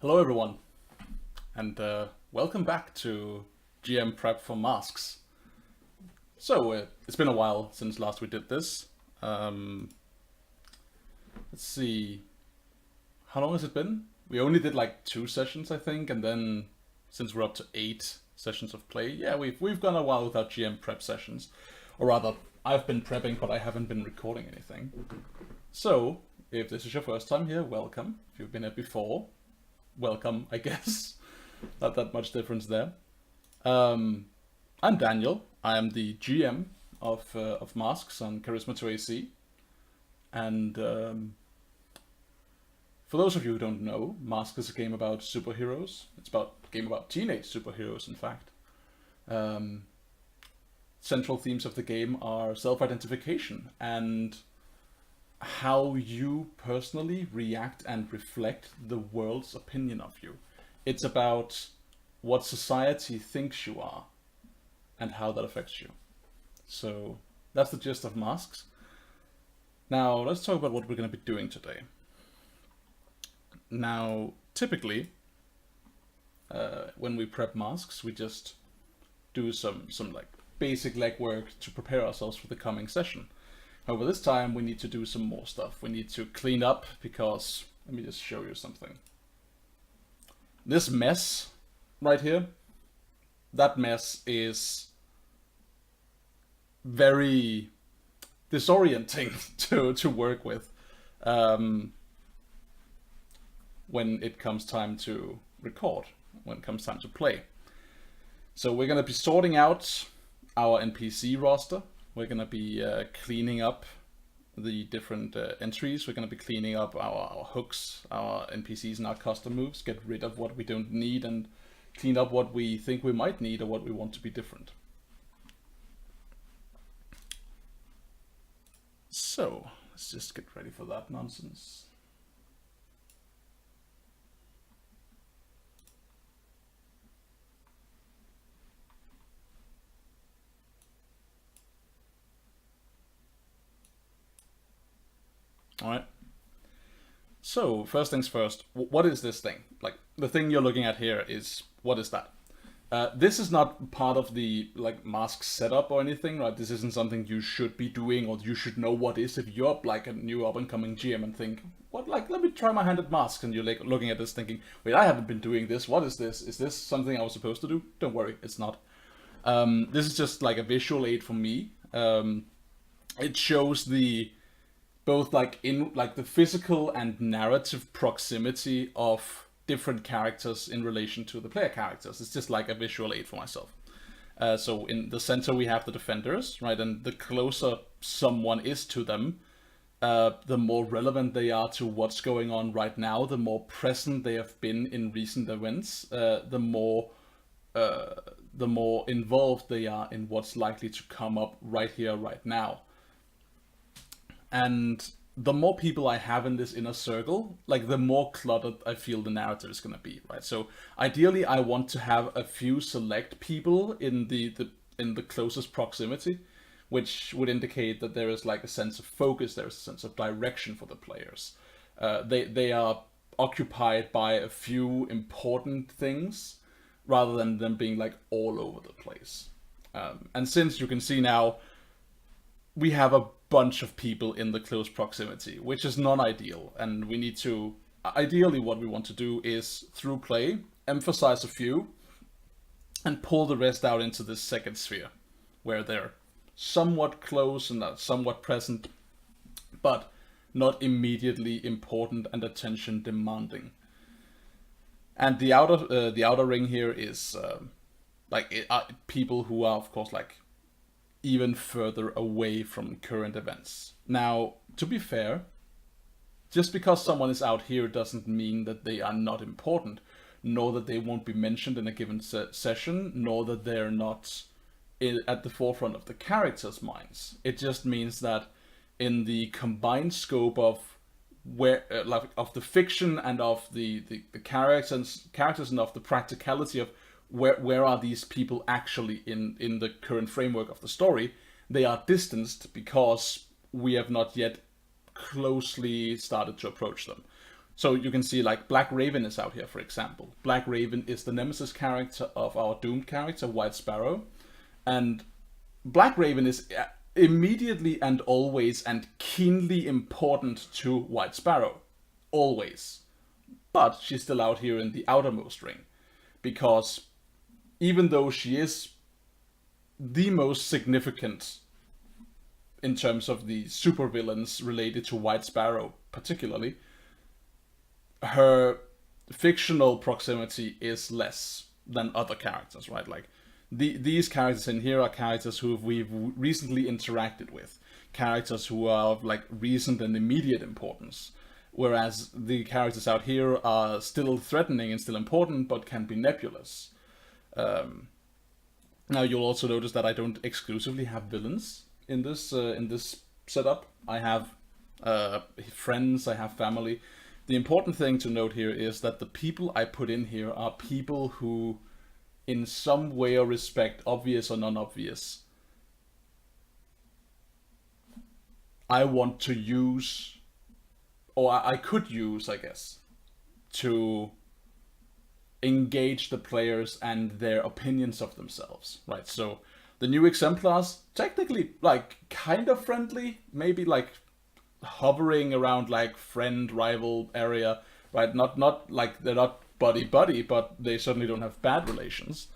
Hello everyone, and welcome back to GM Prep for Masks. So, it's been a while since last we did this. Let's see, how long has it been? We only did like 2 sessions, I think, and then since we're up to 8 sessions of play, yeah, we've gone a while without GM Prep sessions. Or rather, I've been prepping, but I haven't been recording anything. So, if this is your first time here, welcome. If you've been here before, welcome, I guess. Not that much difference there. I'm Daniel. I am the GM of Masks on CharismaToAC. And for those of you who don't know, Mask is a game about superheroes. It's a game about teenage superheroes, in fact. Central themes of the game are self-identification and how you personally react and reflect the world's opinion of you. It's about what society thinks you are and how that affects you. So that's the gist of Masks. Now let's talk about what we're going to be doing today. Now, typically, when we prep Masks, we just do some like basic legwork to prepare ourselves for the coming session. However, this time we need to do some more stuff. We need to clean up because, let me just show you something. This mess right here, that mess is very disorienting to work with when it comes time to record, when it comes time to play. So we're going to be sorting out our NPC roster. We're going to be cleaning up the different entries. We're going to be cleaning up our hooks, our NPCs and our custom moves, get rid of what we don't need and clean up what we think we might need or what we want to be different. So, let's just get ready for that nonsense. Alright, so first things first, what is this thing? Like, the thing you're looking at here is, what is that? This is not part of the mask setup or anything, right? This isn't something you should be doing or you should know what is if you're like a new up-and-coming GM and think, what, like, let me try my hand at masks, and you're like looking at this thinking, wait, I haven't been doing this, what is this? Is this something I was supposed to do? Don't worry, it's not. This is just like a visual aid for me. It shows the both the physical and narrative proximity of different characters in relation to the player characters. It's just like a visual aid for myself. So in the center we have the defenders, right? And the closer someone is to them, the more relevant they are to what's going on right now, the more present they have been in recent events, the more involved they are in what's likely to come up right here, right now. And the more people I have in this inner circle, like the more cluttered I feel the narrative is going to be, right? So ideally I want to have a few select people in the closest proximity, which would indicate that there is like a sense of focus, there is a sense of direction for the players. They are occupied by a few important things rather than them being like all over the place. And since you can see now, we have a bunch of people in the close proximity, which is non-ideal, and we need to, ideally what we want to do is, through play, emphasize a few and pull the rest out into this second sphere, where they're somewhat close and somewhat present, but not immediately important and attention demanding. And the outer ring here is people who are, of course, like even further away from current events. Now, to be fair, just because someone is out here doesn't mean that they are not important, nor that they won't be mentioned in a given session, nor that they're not at the forefront of the characters' minds. It just means that in the combined scope of of the fiction and of the characters and of the practicality of where are these people actually in the current framework of the story, they are distanced because we have not yet closely started to approach them. So you can see like Black Raven is out here, for example. Black Raven is the nemesis character of our doomed character, White Sparrow. And Black Raven is immediately and always and keenly important to White Sparrow. Always. But she's still out here in the outermost ring. Because even though she is the most significant in terms of the supervillains related to White Sparrow particularly, her fictional proximity is less than other characters, right? Like, these characters in here are characters who we've recently interacted with. Characters who are of, like, recent and immediate importance. Whereas the characters out here are still threatening and still important, but can be nebulous. Now you'll also notice that I don't exclusively have villains in this setup. I have friends, I have family. The important thing to note here is that the people I put in here are people who, in some way or respect, obvious or non-obvious, I want to use, or I could use, I guess, to engage the players and their opinions of themselves, right? So the new exemplars, technically, like, kind of friendly, maybe like hovering around like friend rival area, right? Not like they're not buddy, but they certainly don't have bad relations.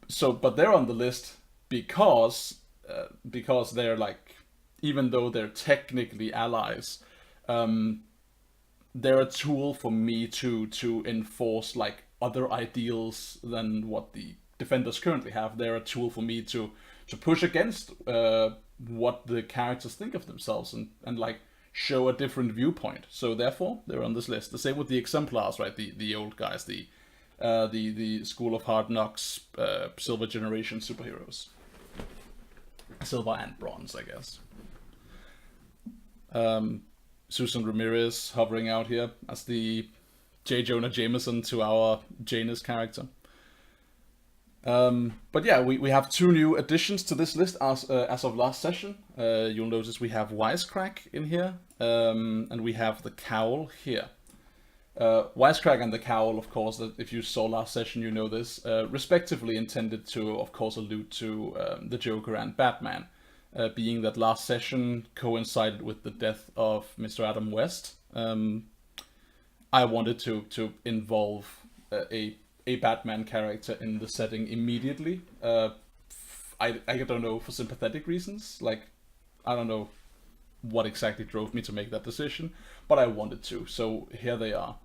So, but they're on the list because they're like, even though they're technically allies, they're a tool for me to enforce like other ideals than what the defenders currently have. They're a tool for me to push against what the characters think of themselves and like show a different viewpoint. So therefore they're on this list. The same with the exemplars, right? The old guys, the School of Hard Knocks, Silver Generation superheroes. Silver and Bronze, I guess. Susan Ramirez hovering out here as the J. Jonah Jameson to our Janus character. But yeah, we have two new additions to this list as of last session. You'll notice we have Wisecrack in here, and we have the Cowl here. Wisecrack and the Cowl, of course, if you saw last session, you know this, respectively intended to, of course, allude to the Joker and Batman, being that last session coincided with the death of Mr. Adam West. I wanted to involve a Batman character in the setting immediately. I don't know, for sympathetic reasons. Like, I don't know what exactly drove me to make that decision, but I wanted to. So here they are.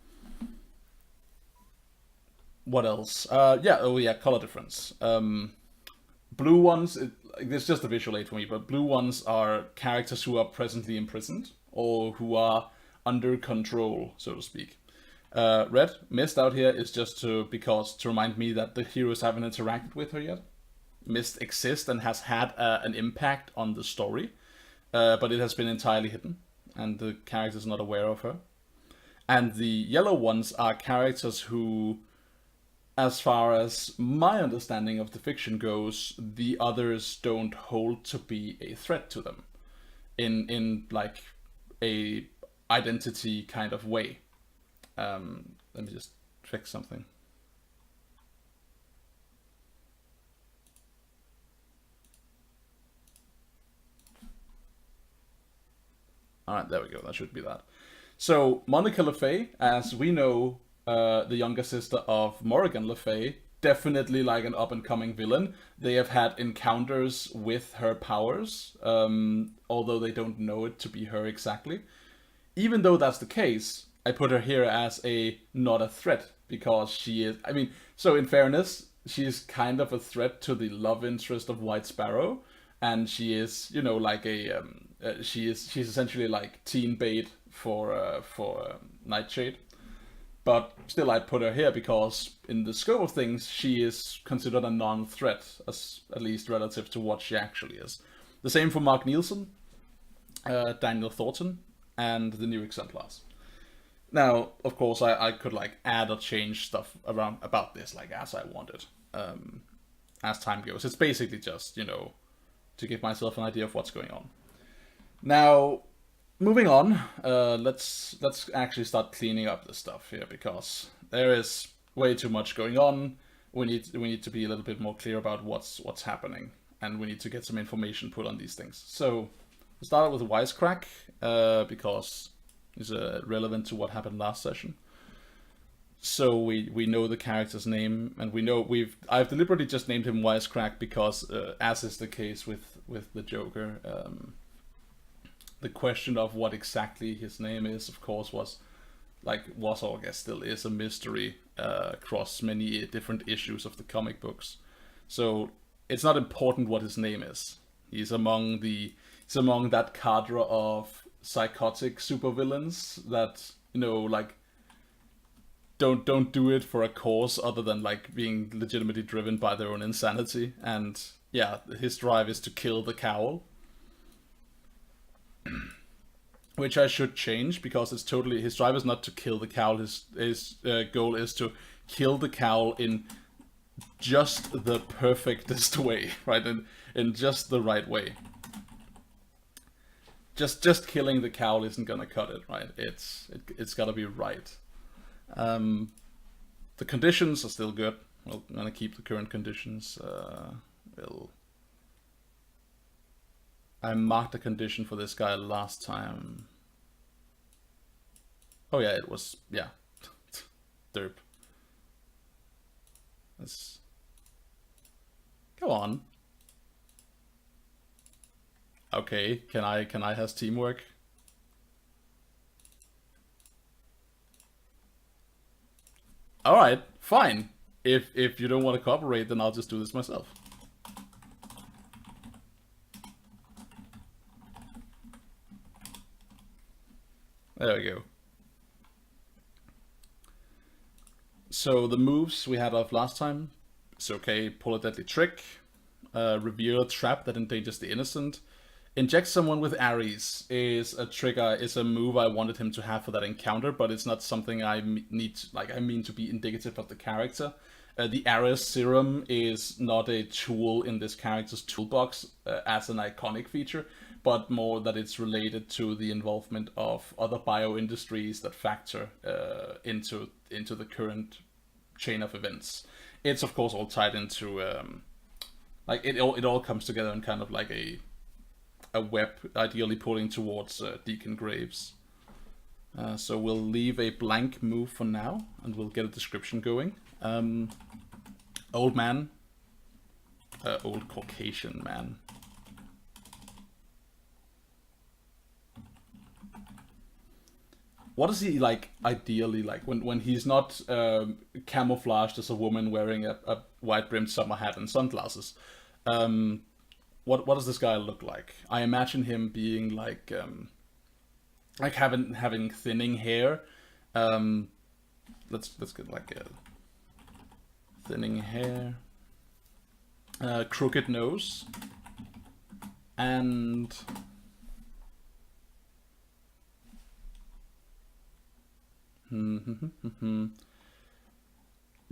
What else? Yeah, color difference. Blue ones, it's just a visual aid for me, but blue ones are characters who are presently imprisoned or who are under control, so to speak. Red, Mist out here is just to remind me that the heroes haven't interacted with her yet. Mist exists and has had an impact on the story, but it has been entirely hidden, and the character's not aware of her. And the yellow ones are characters who, as far as my understanding of the fiction goes, the others don't hold to be a threat to them in like a identity kind of way. Let me just fix something. Alright, there we go. That should be that. So, Monica Le Fay, as we know, the younger sister of Morrigan Le Fay, definitely like an up-and-coming villain. They have had encounters with her powers, although they don't know it to be her exactly. Even though that's the case, I put her here as not a threat, because she is, I mean, so in fairness, she is kind of a threat to the love interest of White Sparrow, and she is, you know, like she's essentially like teen bait for Nightshade. But still, I put her here because in the scope of things, she is considered a non-threat, at least relative to what she actually is. The same for Mark Nielsen, Daniel Thornton, and the new exemplars. Now, of course, I could like add or change stuff around about this like as I wanted, as time goes. It's basically just, you know, to give myself an idea of what's going on. Now, moving on. Let's actually start cleaning up this stuff here because there is way too much going on. We need to be a little bit more clear about what's happening, and we need to get some information put on these things. So we started with a wisecrack because it's relevant to what happened last session. So we know the character's name, and we know I've deliberately just named him Wisecrack because, as is the case with the Joker, the question of what exactly his name is, of course, was or I guess still is a mystery across many different issues of the comic books. So it's not important what his name is. He's among that cadre of psychotic supervillains that don't do it for a cause other than being legitimately driven by their own insanity. And yeah, his drive is to kill the cowl, which I should change because it's totally his drive is not to kill the cowl. His goal is to kill the cowl in just the perfectest way, right? In just the right way. Just killing the cowl isn't gonna cut it, right? It's gotta be right. The conditions are still good. We're gonna keep the current conditions. I marked a condition for this guy last time. Oh yeah, it was, yeah. Derp. Let's go on. Okay, can I has teamwork? Alright, fine. If you don't want to cooperate, then I'll just do this myself. There we go. So the moves we had off last time. It's okay, pull a deadly trick. Reveal a trap that endangers the innocent. Inject someone with Ares is a move I wanted him to have for that encounter, but it's not something I mean to be indicative of the character. The Ares serum is not a tool in this character's toolbox as an iconic feature, but more that it's related to the involvement of other bio-industries that factor into the current chain of events. It's of course all tied into it all comes together in kind of like a web, ideally pulling towards Deacon Graves. So we'll leave a blank move for now, and we'll get a description going. Old man. Old Caucasian man. What is he like ideally like when he's not camouflaged as a woman wearing a wide-brimmed summer hat and sunglasses? What does this guy look like? I imagine him being like having thinning hair. Let's get like a thinning hair, crooked nose, and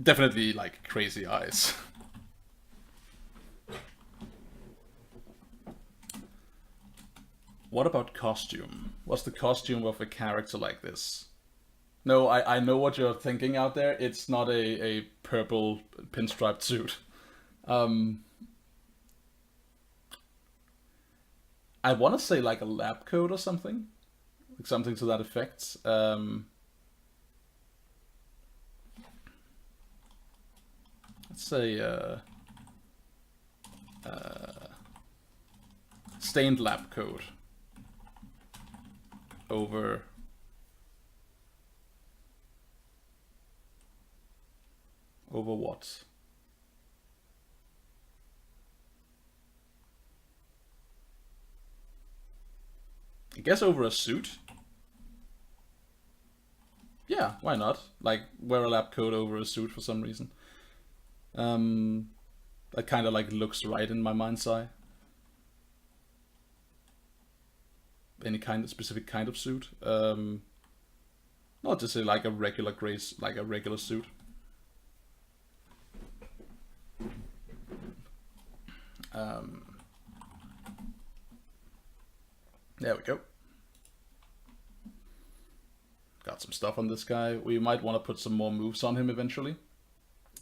definitely like crazy eyes. What about costume? What's the costume of a character like this? No, I know what you're thinking out there. It's not a purple pinstriped suit. I want to say like a lab coat or something. Like something to that effect. Let's say stained lab coat over what? I guess over a suit. Yeah, why not? Like wear a lab coat over a suit for some reason. That kind of like looks right in my mind's eye. Any kind of specific kind of suit. Not just say like a regular gray, like a regular suit. There we go. out some stuff on this guy. We might want to put some more moves on him eventually.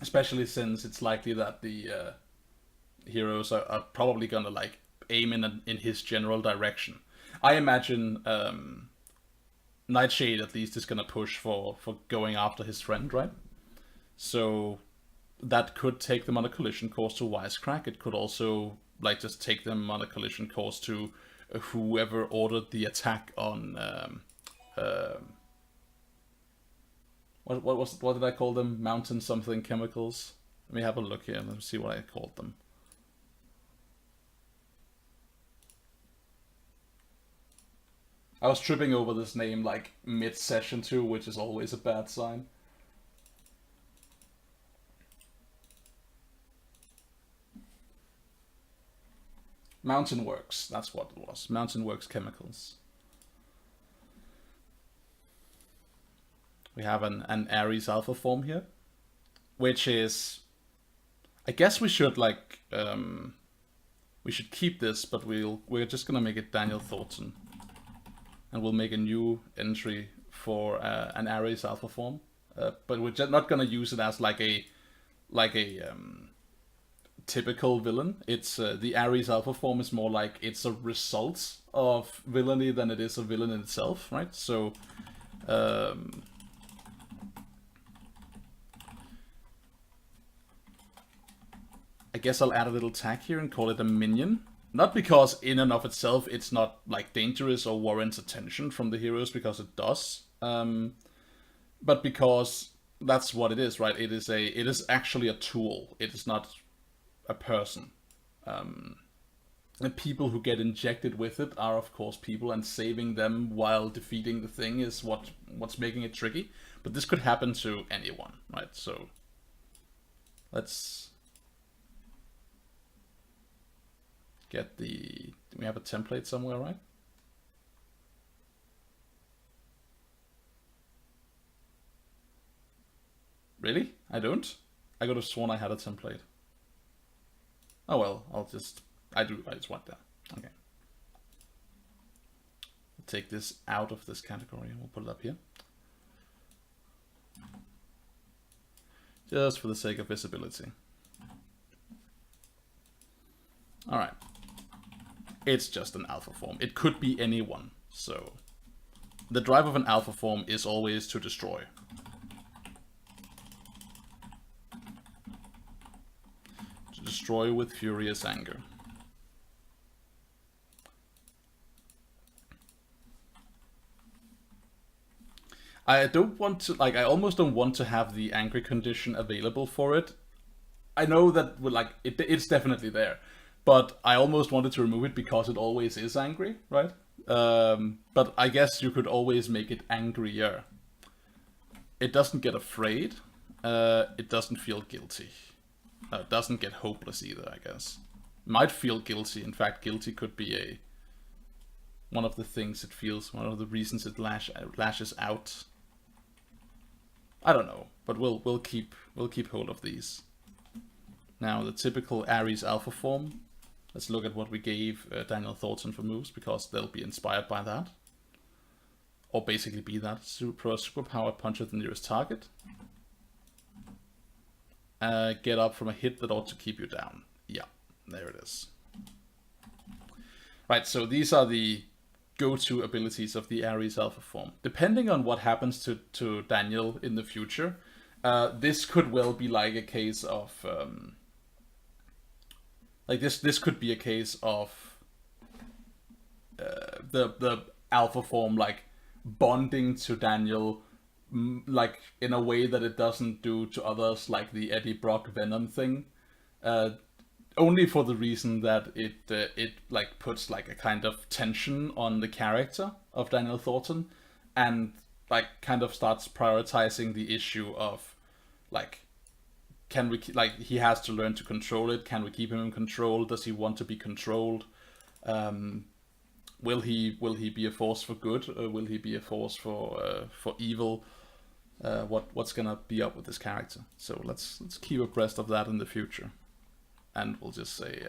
Especially since it's likely that the heroes are probably gonna like aim in his general direction. I imagine Nightshade at least is gonna push for going after his friend, right? So that could take them on a collision course to Wisecrack. It could also like just take them on a collision course to whoever ordered the attack on what did I call them? Mountain something chemicals. Let me have a look here. Let me see what I called them. I was tripping over this name like mid-session too, which is always a bad sign. Mountain Works, that's what it was. Mountain Works Chemicals. We have an Ares alpha form here, which is, I guess we should like, we should keep this, but we're just gonna make it Daniel Thornton, and we'll make a new entry for an Ares alpha form, but we're just not gonna use it as like a typical villain. It's the Ares alpha form is more like it's a result of villainy than it is a villain in itself, right? So. I guess I'll add a little tag here and call it a minion. Not because in and of itself it's not like dangerous or warrants attention from the heroes, because it does. But because that's what it is, right? It is actually a tool. It is not a person. The people who get injected with it are of course people, and saving them while defeating the thing is what's making it tricky. But this could happen to anyone, right? So let's get the... Do we have a template somewhere, right? Really? I don't? I could have sworn I had a template. Oh well, I just want that. Okay. We'll take this out of this category and we'll put it up here. Just for the sake of visibility. Alright. It's just an alpha form. It could be anyone, so... The drive of an alpha form is always to destroy. To destroy with furious anger. I don't want to, like, I almost don't want to have the angry condition available for it. I know that, like, it's definitely there. But I almost wanted to remove it because it always is angry, right? But I guess you could always make it angrier. It doesn't get afraid. It doesn't feel guilty. It doesn't get hopeless either, I guess. Might feel guilty. In fact, guilty could be one of the things it feels, one of the reasons it lashes out. I don't know, but we'll keep hold of these. Now the typical Ares alpha form. Let's look at what we gave Daniel Thornton for moves, because they'll be inspired by that. Or basically be that. Superpower punch at the nearest target. Get up from a hit that ought to keep you down. Yeah, there it is. Right, so these are the go-to abilities of the Ares alpha form. Depending on what happens to Daniel in the future, this could well be like a case of... like this could be a case of the alpha form like bonding to Daniel, like in a way that it doesn't do to others, like the Eddie Brock Venom thing. Only for the reason that it like puts like a kind of tension on the character of Daniel Thornton, and like kind of starts prioritizing the issue of like, can we, like, he has to learn to control it. Can we keep him in control? Does he want to be controlled? Will he be a force for good, or will he be a force for evil? What's gonna be up with this character? So let's keep abreast of that in the future, and we'll just say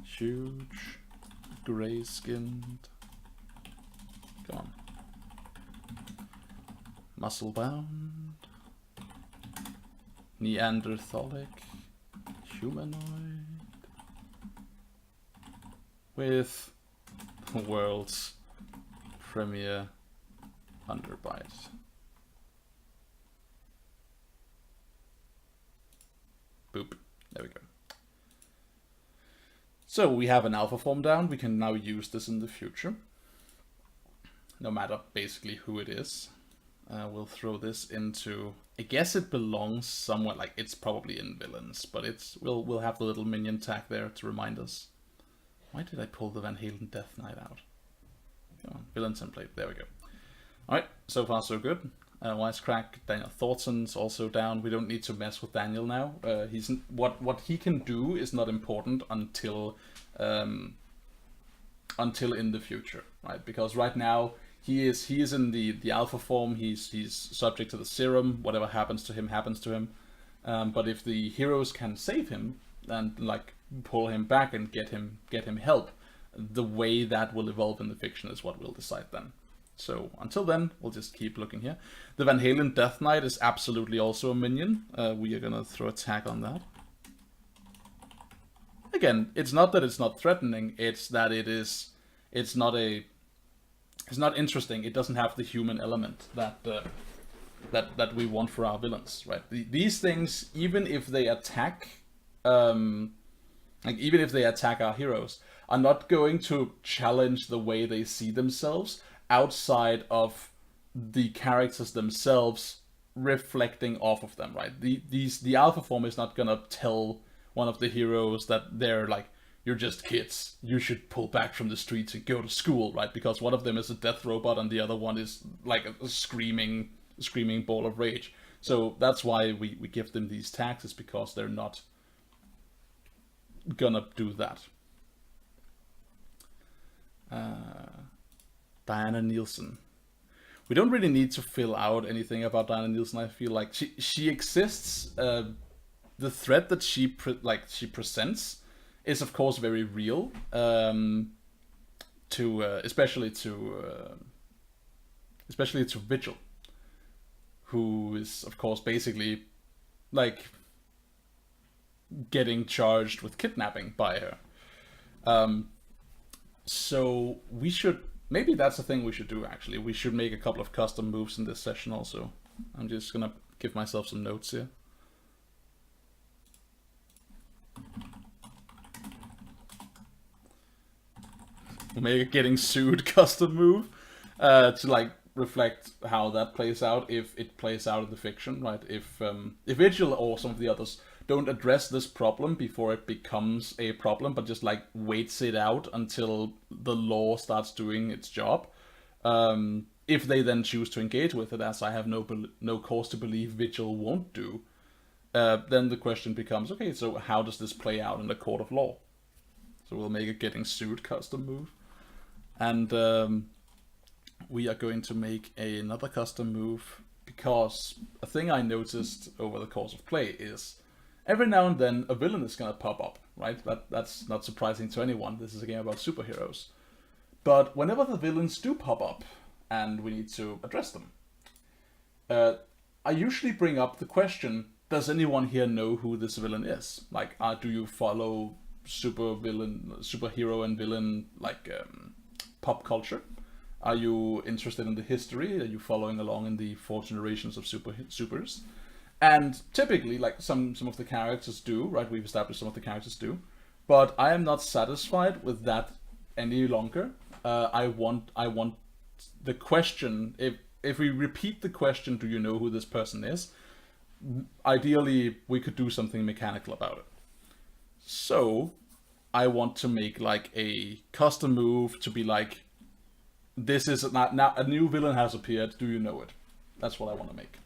huge, gray-skinned. Come on. muscle-bound, Neanderthalic, humanoid, with the world's premier underbite. Boop. There we go. So we have an alpha form down. We can now use this in the future. No matter basically who it is. We'll throw this into... I guess it belongs somewhere, like it's probably in villains, but we'll have the little minion tag there to remind us. Why did I pull the Van Halen Death Knight out? Come on, villain template. There we go. Alright, so far so good. Wisecrack, Daniel Thornton's also down. We don't need to mess with Daniel now. He's what he can do is not important until in the future, right? Because right now he is in the alpha form. He's subject to the serum. Whatever happens to him happens to him. But if the heroes can save him and like pull him back and get him help, the way that will evolve in the fiction is what we'll decide then. So until then, we'll just keep looking here. The Van Halen Death Knight is absolutely also a minion. We are gonna throw a tag on that. Again, it's not that it's not threatening, it's that it's not interesting. It doesn't have the human element that we want for our villains, right? These things, even if they attack, even if they attack our heroes, are not going to challenge the way they see themselves outside of the characters themselves reflecting off of them, right? The alpha form is not gonna tell one of the heroes that they're like, you're just kids, you should pull back from the streets and go to school, right? Because one of them is a death robot and the other one is like a screaming ball of rage. So that's why we give them these tags, is because they're not gonna do that. Diana Nielsen. We don't really need to fill out anything about Diana Nielsen. I feel like she exists. The threat that she presents is of course very real. Especially to Vigil, who is of course basically like getting charged with kidnapping by her. So we should, maybe that's the thing we should do actually. We should make a couple of custom moves in this session also. I'm just gonna give myself some notes here. We'll make a getting sued custom move to like reflect how that plays out, if it plays out in the fiction, right? If Vigil or some of the others don't address this problem before it becomes a problem, but just like waits it out until the law starts doing its job. If they then choose to engage with it, as I have no cause to believe Vigil won't do, then the question becomes, okay, so how does this play out in the court of law? So we'll make a getting sued custom move. And we are going to make another custom move, because a thing I noticed over the course of play is every now and then a villain is going to pop up, right? That's not surprising to anyone. This is a game about superheroes. But whenever the villains do pop up and we need to address them, I usually bring up the question, does anyone here know who this villain is? Like, do you follow superhero and villain like pop culture? Are you interested in the history? Are you following along in the 4 generations of supers? And typically, like some of the characters do, right? We've established some of the characters do, but I am not satisfied with that any longer. I want the question. If we repeat the question, do you know who this person is? Ideally, we could do something mechanical about it. So I want to make like a custom move to be like, this is not now a new villain has appeared. Do you know it? That's what I want to make.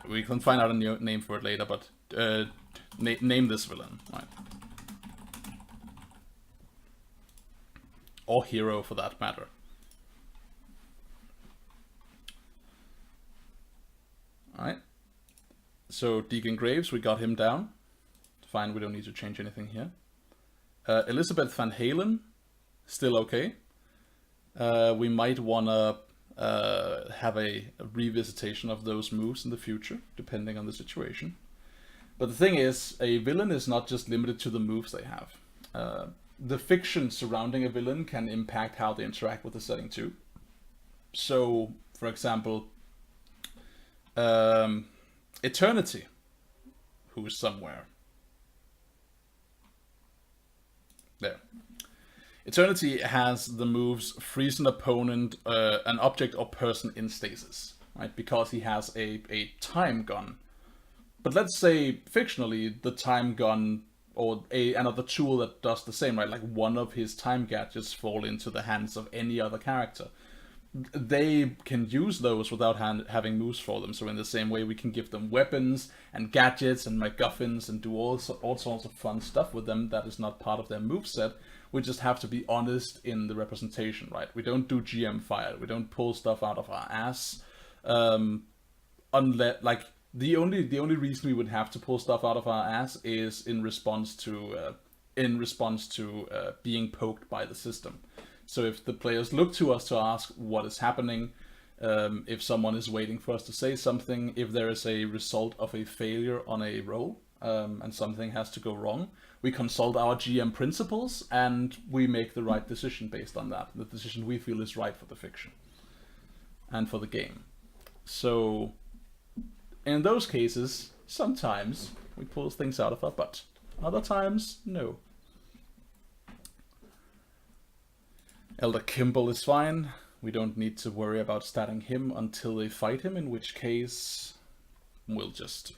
We can find out a new name for it later, but name this villain, right? Or hero for that matter. Alright. So Deacon Graves, we got him down. Fine, we don't need to change anything here. Elizabeth Van Halen, still okay. We might want to have a revisitation of those moves in the future, depending on the situation. But the thing is, a villain is not just limited to the moves they have. The fiction surrounding a villain can impact how they interact with the setting too. So, for example, Eternity, who's somewhere. There. Eternity has the moves freeze an opponent, an object or person in stasis, right? Because he has a time gun. But let's say, fictionally, the time gun or another tool that does the same, right? Like one of his time gadgets fall into the hands of any other character. They can use those without having moves for them. So in the same way, we can give them weapons and gadgets and MacGuffins and do all sorts of fun stuff with them that is not part of their moveset. We just have to be honest in the representation, right? We don't do GM fire. We don't pull stuff out of our ass. Unless, like, the only reason we would have to pull stuff out of our ass is in response to being poked by the system. So if the players look to us to ask what is happening, if someone is waiting for us to say something, if there is a result of a failure on a roll, and something has to go wrong, we consult our GM principles and we make the right decision based on that. The decision we feel is right for the fiction and for the game. So in those cases, sometimes we pull things out of our butt. Other times, no. Elder Kimball is fine. We don't need to worry about statting him until they fight him, in which case we'll just...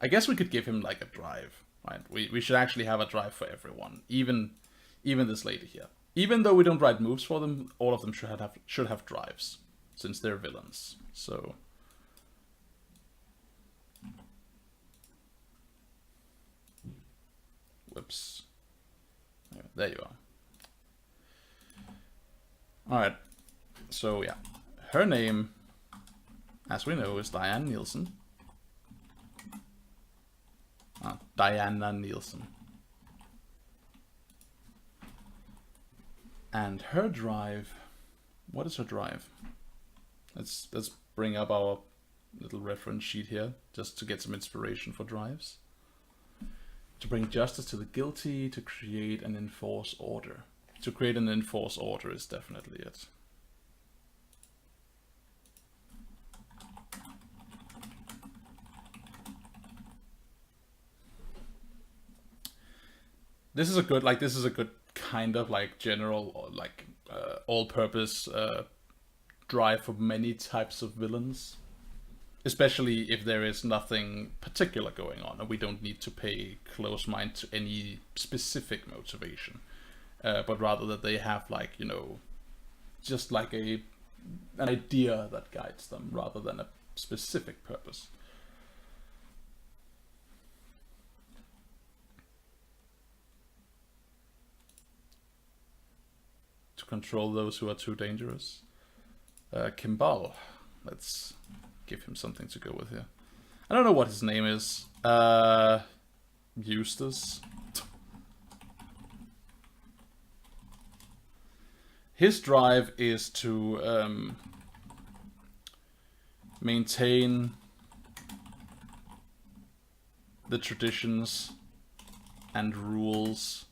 I guess we could give him like a drive, right? We should actually have a drive for everyone, even this lady here. Even though we don't write moves for them, all of them should have drives, since they're villains. So... Whoops. There you are. Alright. So, yeah. Her name, as we know, is Diane Nielsen. Diana Nielsen. And her drive... What is her drive? Let's bring up our little reference sheet here, just to get some inspiration for drives. To bring justice to the guilty, to create and enforce order. To create and enforce order is definitely it. This is a good kind of like general, like all-purpose drive for many types of villains. Especially if there is nothing particular going on and we don't need to pay close mind to any specific motivation. But rather that they have, like, you know, just like an idea that guides them rather than a specific purpose. To control those who are too dangerous. Kimball. Let's give him something to go with here. I don't know what his name is. Eustace. His drive is to maintain the traditions and rules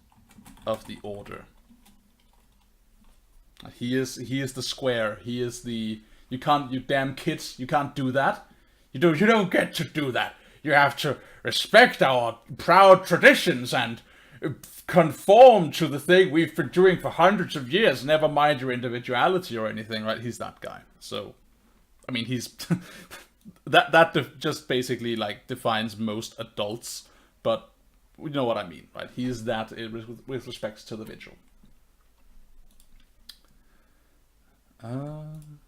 of the order. He is the square. He is the... You damn kids, you can't do that. You don't get to do that. You have to respect our proud traditions and conform to the thing we've been doing for hundreds of years. Never mind your individuality or anything, right? He's that guy. So, I mean, he's that just basically like defines most adults, but you know what I mean, right? He is that with respect to the vigil.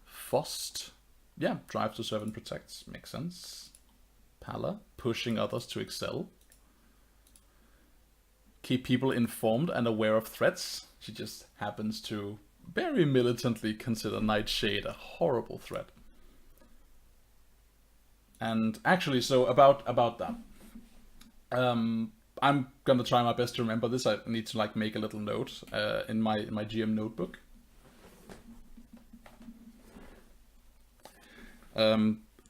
Fost. Yeah, drive to serve and protect. Makes sense. Pala, pushing others to excel. Keep people informed and aware of threats. She just happens to very militantly consider Nightshade a horrible threat. And actually, so about that. I'm gonna try my best to remember this. I need to like make a little note in my GM notebook.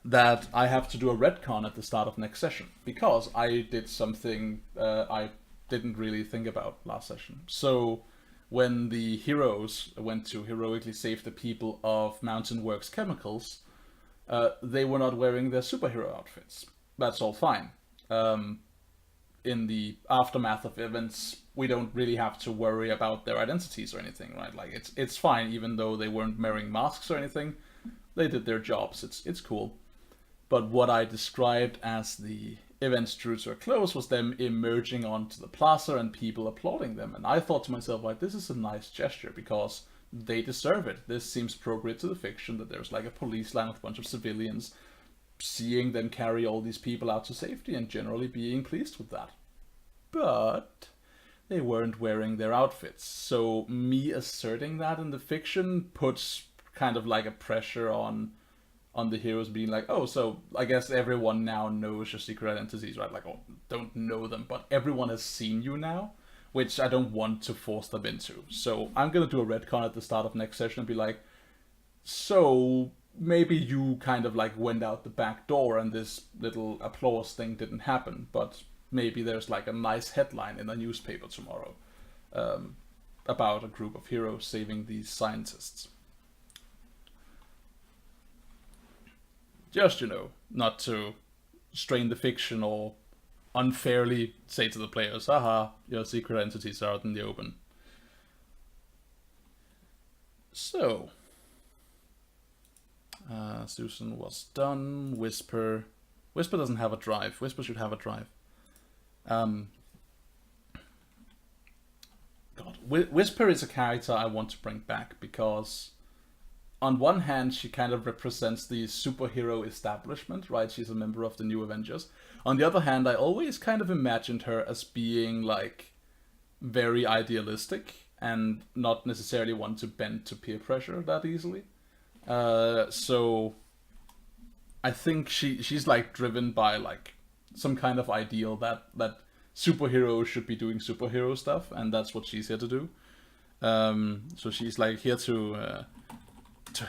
That I have to do a retcon at the start of next session, because I did something I didn't really think about last session. So when the heroes went to heroically save the people of Mountain Works Chemicals, they were not wearing their superhero outfits. That's all fine. In the aftermath of events, we don't really have to worry about their identities or anything, right? Like it's fine, even though they weren't wearing masks or anything. They did their jobs. It's cool. But what I described as the events drew to a close was them emerging onto the plaza and people applauding them. And I thought to myself, like, this is a nice gesture because they deserve it. This seems appropriate to the fiction, that there's like a police line with a bunch of civilians, seeing them carry all these people out to safety and generally being pleased with that. But they weren't wearing their outfits. So me asserting that in the fiction puts kind of like a pressure on the heroes being like, oh, so I guess everyone now knows your secret identities, right? Like, oh, don't know them, but everyone has seen you now, which I don't want to force them into. So I'm going to do a retcon at the start of next session and be like, so maybe you kind of like went out the back door and this little applause thing didn't happen, but maybe there's like a nice headline in the newspaper tomorrow about a group of heroes saving these scientists. Just, not to strain the fiction or unfairly say to the players, haha, your secret entities are out in the open. So, Susan was done. Whisper doesn't have a drive. Whisper should have a drive. God, Whisper is a character I want to bring back because on one hand, she kind of represents the superhero establishment, right? She's a member of the New Avengers. On the other hand, I always kind of imagined her as being like very idealistic and not necessarily want to bend to peer pressure that easily. So I think she's like driven by like some kind of ideal that superheroes should be doing superhero stuff, and that's what she's here to do. So she's like here to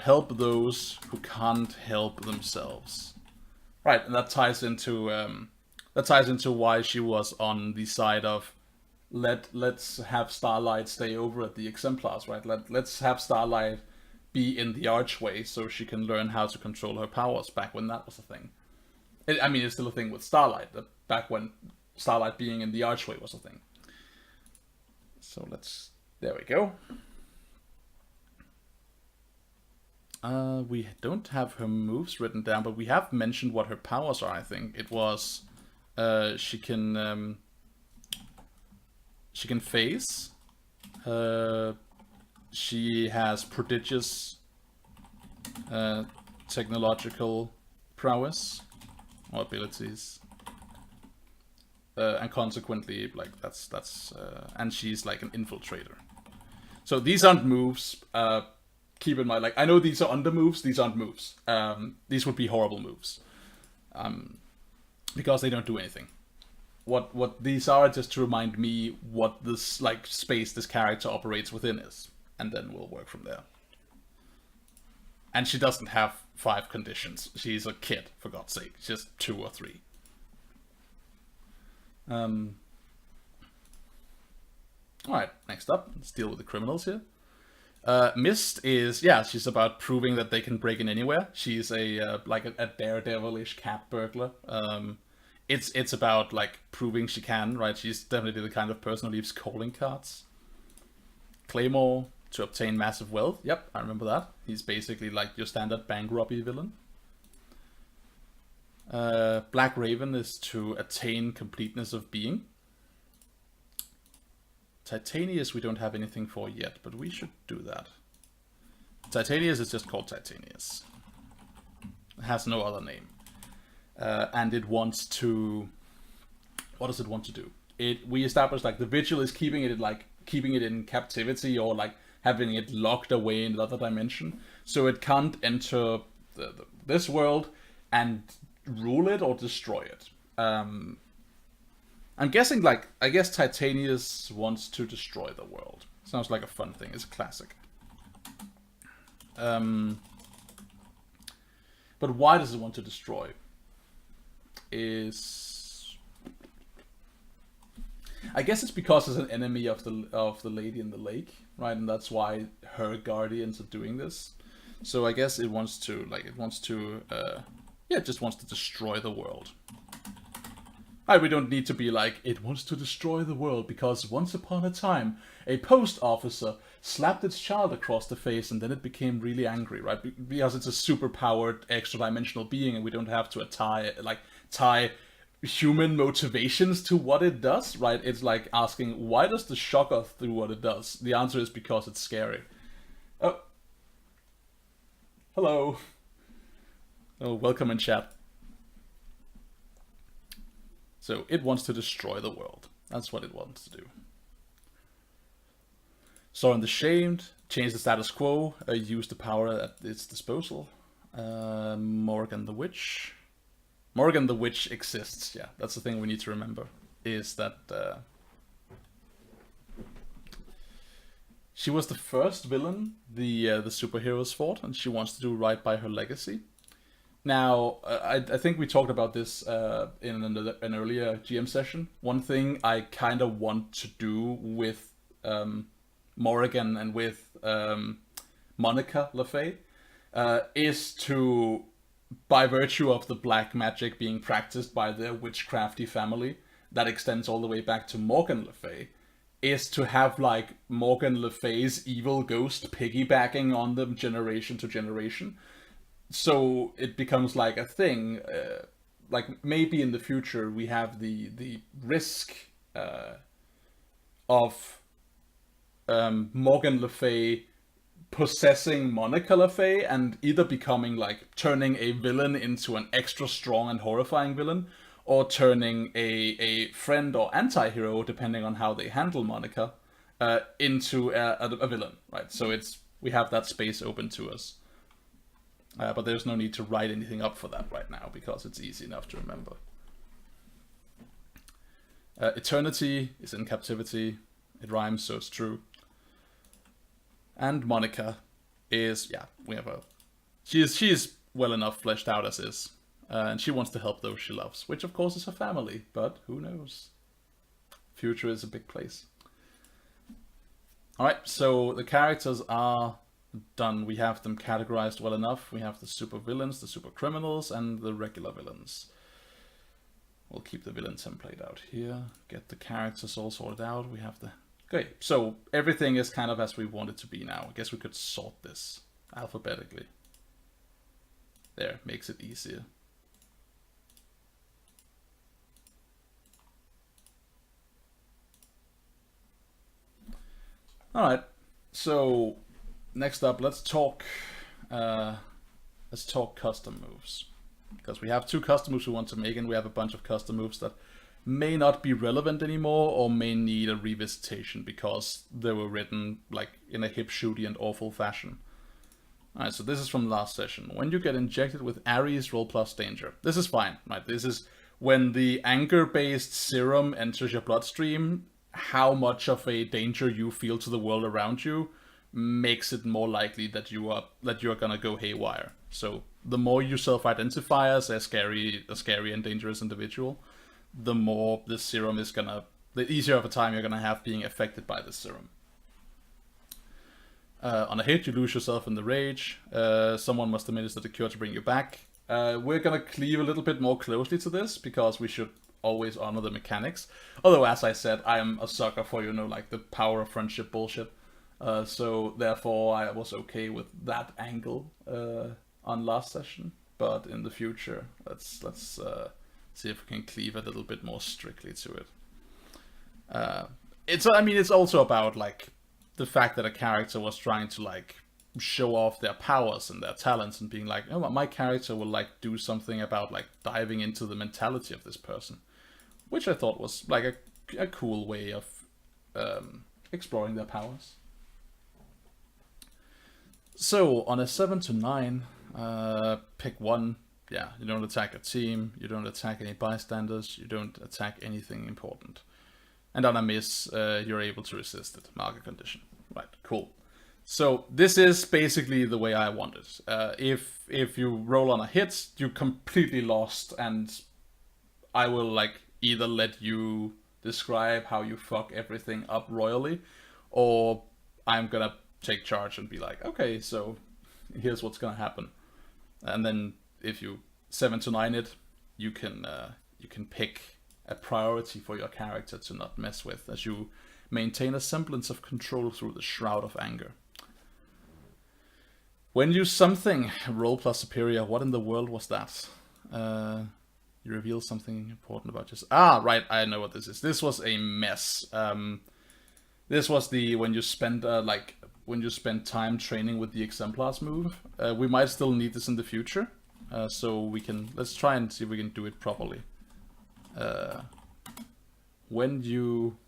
help those who can't help themselves, right? And that ties into why she was on the side of let's have Starlight stay over at the Exemplars, right? Let's have Starlight be in the Archway so she can learn how to control her powers. Back when that was a thing. I mean, it's still a thing with Starlight. Back when Starlight being in the Archway was a thing. So there we go. We don't have her moves written down, but we have mentioned what her powers are. I think it was she can phase. She has prodigious technological prowess or abilities, and consequently, like that's and she's like an infiltrator. So these aren't moves. Keep in mind, like, I know these are under moves, these aren't moves. These would be horrible moves. Because they don't do anything. What these are just to remind me what this, like, space this character operates within is. And then we'll work from there. And she doesn't have 5 conditions. She's a kid, for God's sake. Just 2 or 3. Alright, next up, let's deal with the criminals here. Mist is, she's about proving that they can break in anywhere. She's a daredevilish cat burglar. It's about like proving she can, right? She's definitely the kind of person who leaves calling cards. Claymore to obtain massive wealth. Yep, I remember that. He's basically like your standard bank robbery villain. Black Raven is to attain completeness of being. Titanius we don't have anything for yet, but we should do that. Titanius is just called Titanius. It has no other name. And it wants to... What does it want to do? We established like the Vigil is keeping it in captivity, or like having it locked away in another dimension. So it can't enter this world and rule it or destroy it. I'm guessing, like, I guess Titanius wants to destroy the world. Sounds like a fun thing. It's a classic. But why does it want to destroy? I guess it's because it's an enemy of the lady in the lake, right? And that's why her guardians are doing this. So I guess it wants to, it just wants to destroy the world. We don't need to be like, it wants to destroy the world because once upon a time, a post officer slapped its child across the face and then it became really angry, right? Because it's a super-powered, extra-dimensional being and we don't have to tie human motivations to what it does, right? It's like asking, why does the shocker do what it does? The answer is because it's scary. Oh. Hello. Oh, welcome in chat. So it wants to destroy the world. That's what it wants to do. Soren the Shamed, change the status quo, use the power at its disposal. Morgan the Witch. Morgan the Witch exists, yeah. That's the thing we need to remember. Is that she was the first villain the superheroes fought, and she wants to do right by her legacy. Now, I think we talked about this in an earlier GM session. One thing I kind of want to do with Morrigan and with Monica Le Fay is to, by virtue of the black magic being practiced by the witchcrafty family that extends all the way back to Morgan Le Fay, is to have like Morgan Le Fay's evil ghost piggybacking on them generation to generation. So it becomes like a thing, like maybe in the future we have the risk of Morgan Le Fay possessing Monica Le Fay and either becoming like turning a villain into an extra strong and horrifying villain, or turning a friend or anti-hero, depending on how they handle Monica, into a villain, right? So we have that space open to us. But there's no need to write anything up for that right now, because it's easy enough to remember. Eternity is in captivity. It rhymes, so it's true. And Monica is, we have she is well enough fleshed out as is. And she wants to help those she loves, which of course is her family, but who knows? Future is a big place. Alright, so the characters are done. We have them categorized well enough. We have the super villains, the super criminals, and the regular villains. We'll keep the villain template out here. Get the characters all sorted out. We have the... Okay, so everything is kind of as we want it to be now. I guess we could sort this alphabetically. There, makes it easier. Alright, so... Next up, let's talk custom moves. Because we have 2 custom moves we want to make, and we have a bunch of custom moves that may not be relevant anymore, or may need a revisitation because they were written like in a hip-shooty and awful fashion. Alright, so this is from last session. When you get injected with Ares, roll plus danger. This is fine, right? This is when the anger-based serum enters your bloodstream, how much of a danger you feel to the world around you makes it more likely that you are gonna go haywire. So the more you self-identify as a scary and dangerous individual, the more this serum is the easier of a time you're gonna have being affected by this serum. On a hit, you lose yourself in the rage. Someone must administer the cure to bring you back. We're gonna cleave a little bit more closely to this because we should always honor the mechanics. Although, as I said, I am a sucker for like the power of friendship bullshit. So therefore I was okay with that angle on last session, but in the future let's see if we can cleave a little bit more strictly to it. It's also about like the fact that a character was trying to like show off their powers and their talents and being like, oh, my character will like do something about like diving into the mentality of this person, which I thought was like a cool way of exploring their powers. So on a 7 to 9, pick one yeah, you don't attack a team, you don't attack any bystanders, you don't attack anything important. And on a miss, you're able to resist it. Mark a condition. Right, cool. So this is basically the way I want it. If you roll on a hit, you completely lost, and I will like either let you describe how you fuck everything up royally, or I'm gonna take charge and be like, okay, so here's what's gonna happen. And then if you 7 to 9 it, you can pick a priority for your character to not mess with, as you maintain a semblance of control through the Shroud of Anger. When you something, roll plus superior, what in the world was that? You reveal something important about yourself. Ah, right, I know what this is. This was a mess. This was the when you spend time training with the exemplars move. We might still need this in the future, so let's try and see if we can do it properly. When you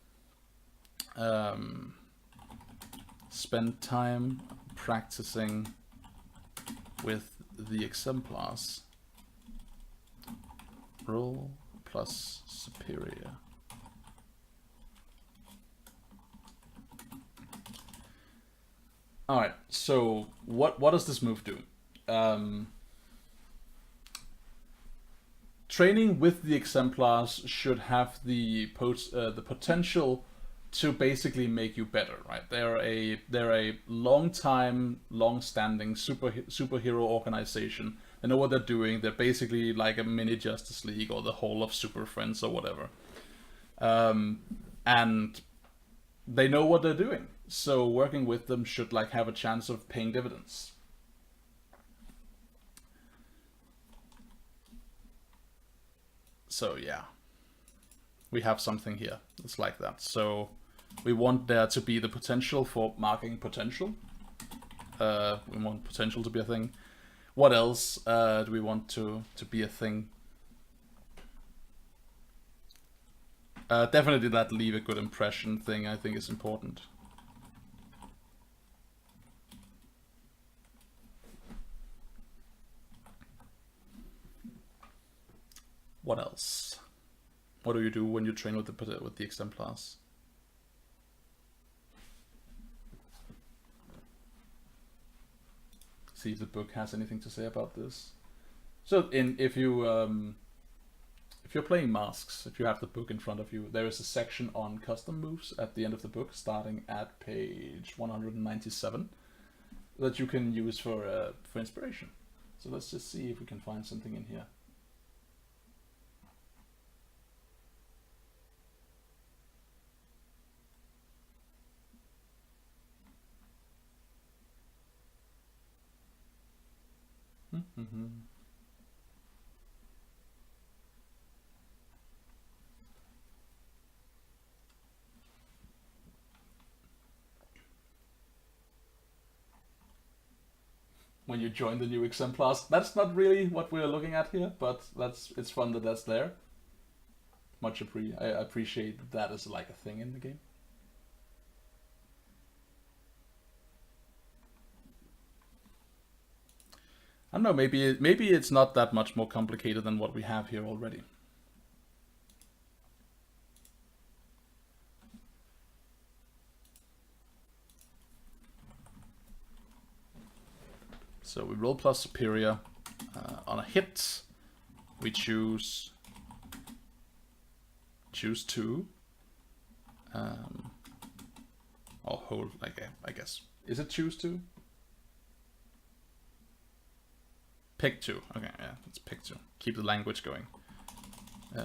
spend time practicing with the exemplars, roll plus superior. Alright, so what does this move do? Training with the exemplars should have the potential to basically make you better, right? They're a long-standing superhero organization. They know what they're doing. They're basically like a mini Justice League or the whole of Super Friends or whatever. And they know what they're doing. So working with them should like have a chance of paying dividends. So yeah, we have something here that's like that. So we want there to be the potential for marking potential. We want potential to be a thing. What else do we want to be a thing? Definitely that leave a good impression thing I think is important. What else? What do you do when you train with the exemplars? See if the book has anything to say about this. So if you're playing masks, if you have the book in front of you, there is a section on custom moves at the end of the book, starting at page 197, that you can use for inspiration. So let's just see if we can find something in here. When you join the new exemplars, that's not really what we're looking at here, but it's fun that that's there. I appreciate that as like a thing in the game. I don't know, maybe it's not that much more complicated than what we have here already. So we roll plus superior. On a hit, we choose 2. Or hold, like I guess. Is it choose 2? Pick 2. Okay, yeah, let's pick 2. Keep the language going.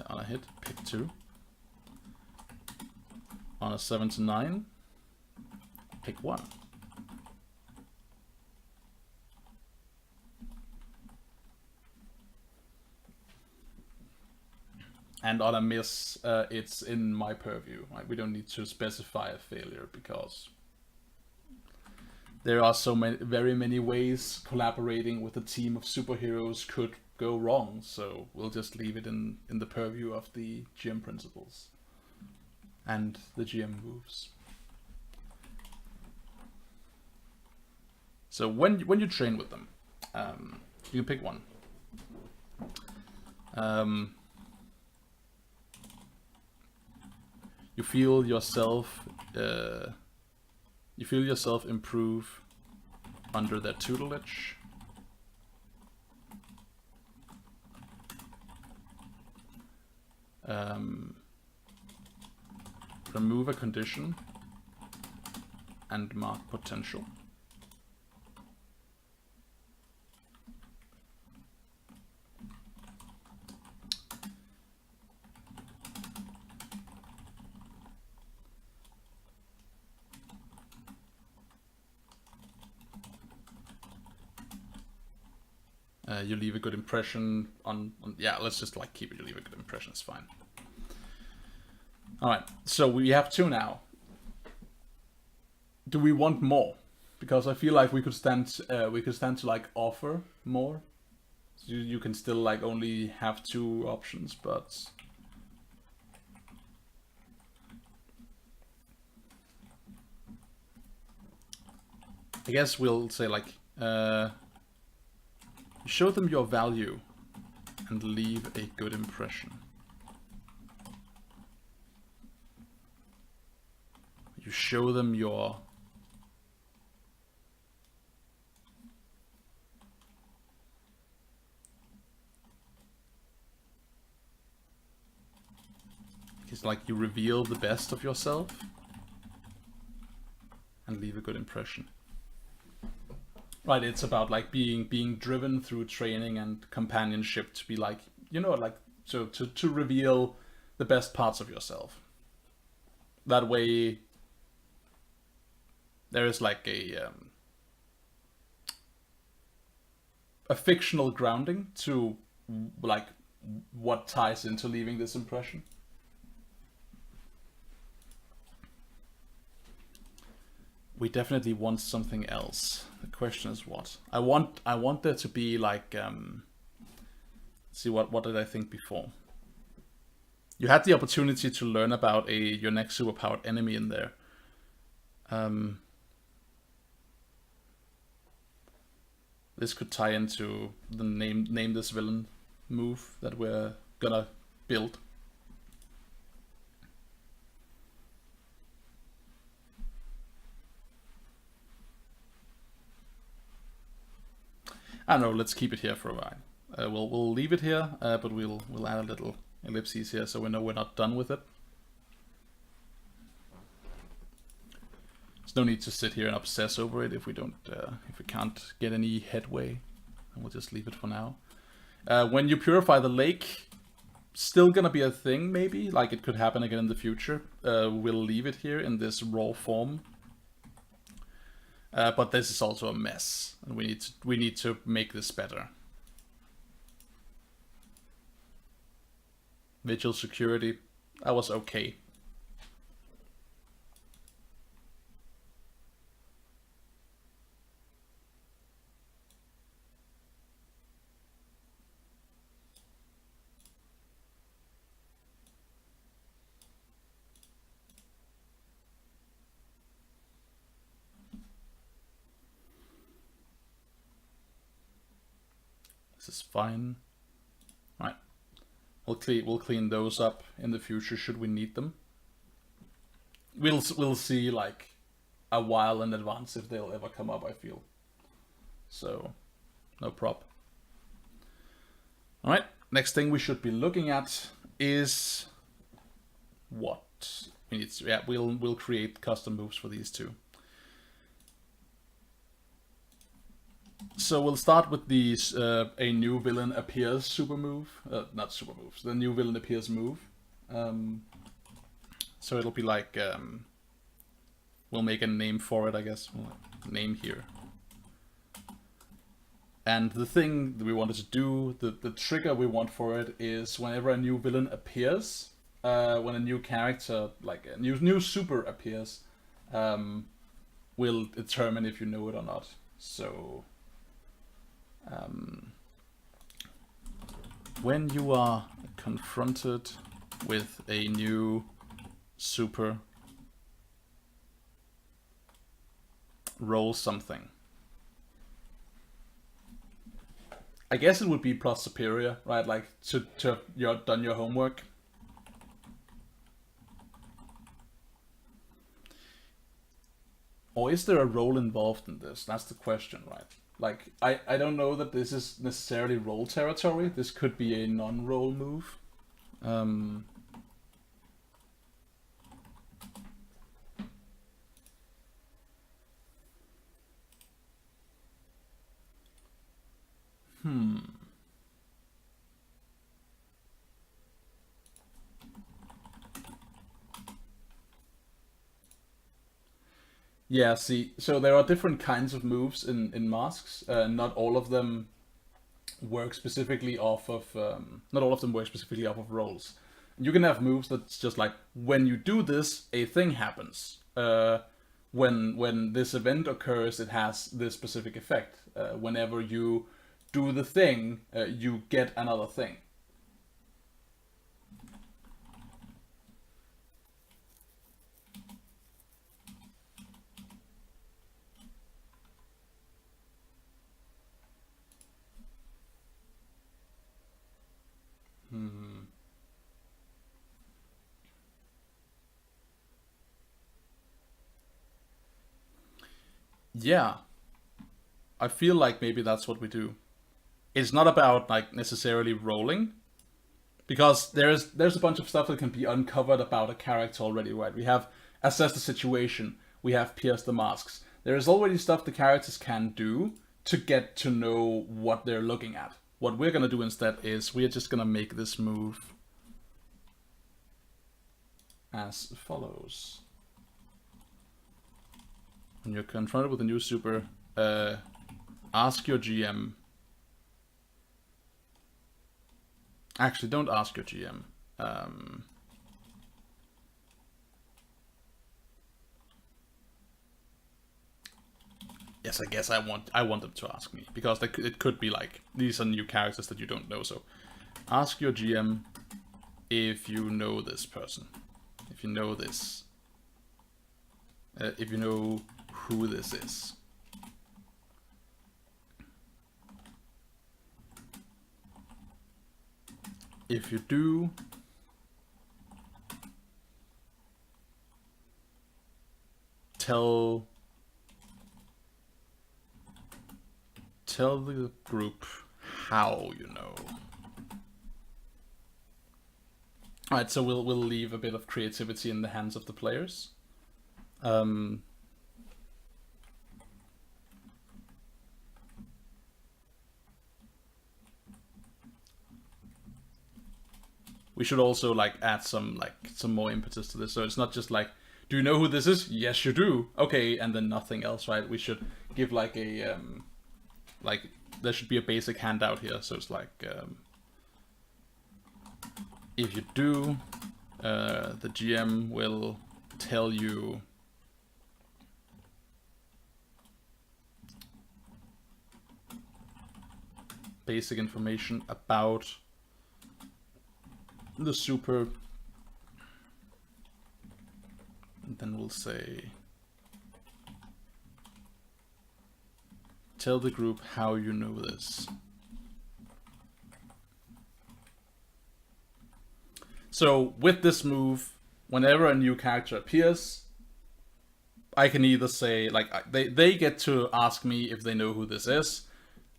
On a hit, pick 2. On a 7 to 9, pick 1. And on a miss, it's in my purview. Right? We don't need to specify a failure because there are very many ways collaborating with a team of superheroes could go wrong. So we'll just leave it in the purview of the GM principles and the GM moves. So when you train with them, you can pick 1. You feel yourself improve under their tutelage. Remove a condition and mark potential. You leave a good impression on yeah, let's just like keep it. You leave a good impression, it's fine. All right, so we have 2 now. Do we want more? Because I feel like we could stand to like offer more. So you can still like only have 2 options, but I guess we'll say like show them your value and leave a good impression. You show them your it's like you reveal the best of yourself and leave a good impression. Right, it's about like being driven through training and companionship to be like, you know, like to reveal the best parts of yourself. That way there is like a fictional grounding to like what ties into leaving this impression. We definitely want something else. The question is what? I want there to be like see what did I think before? You had the opportunity to learn about your next superpowered enemy in there. This could tie into the name this villain move that we're gonna build. I don't know, let's keep it here for a while. We'll leave it here, but we'll add a little ellipses here so we know we're not done with it. There's no need to sit here and obsess over it if we can't get any headway. And we'll just leave it for now. When you purify the lake, still gonna be a thing maybe, like it could happen again in the future. We'll leave it here in this raw form. But this is also a mess, and we need to make this better. Vigil security, that was okay. This is fine. Right. We'll clean those up in the future should we need them. We'll see like a while in advance if they'll ever come up, I feel. So no prob. All right. Next thing we should be looking at is what we need to, yeah, we'll create custom moves for these 2. So we'll start with these a new villain appears super move, not super moves. The new villain appears move. So it'll be like we'll make a name for it, I guess. We'll name here. And the thing that we wanted to do, the trigger we want for it is whenever a new villain appears, when a new character, like a new super appears, will determine if you know it or not. So when you are confronted with a new super, roll something. I guess it would be plus superior, right? Like to have done your homework. Or is there a role involved in this? That's the question, right? Like, I don't know that this is necessarily role territory. This could be a non-role move. Um, Yeah, see, so there are different kinds of moves in masks. Not all of them work specifically off of not all of them work specifically off of roles. You can have moves that's just like when you do this, a thing happens. When this event occurs, it has this specific effect. Whenever you do the thing, you get another thing. Yeah, I feel like maybe that's what we do. It's not about like necessarily rolling, because there's a bunch of stuff that can be uncovered about a character already, right? We have assess the situation, we have pierce the masks. There is already stuff the characters can do to get to know what they're looking at. What we're gonna do instead is we're just gonna make this move as follows. When you're confronted with a new super, ask your GM. Actually, don't ask your GM. Yes, I guess I want them to ask me, because it could be like these are new characters that you don't know. So, ask your GM if you know this person, if you know this, if you know who this is. If you do, tell the group how you know. Alright, so we'll leave a bit of creativity in the hands of the players. We should also like add some more impetus to this, so it's not just like, do you know who this is? Yes, you do. Okay, and then nothing else, right? We should give like a like there should be a basic handout here. So it's like if you do, the GM will tell you basic information about the super, and then we'll say tell the group how you know this. So with this move, whenever a new character appears, I can either say like they get to ask me if they know who this is.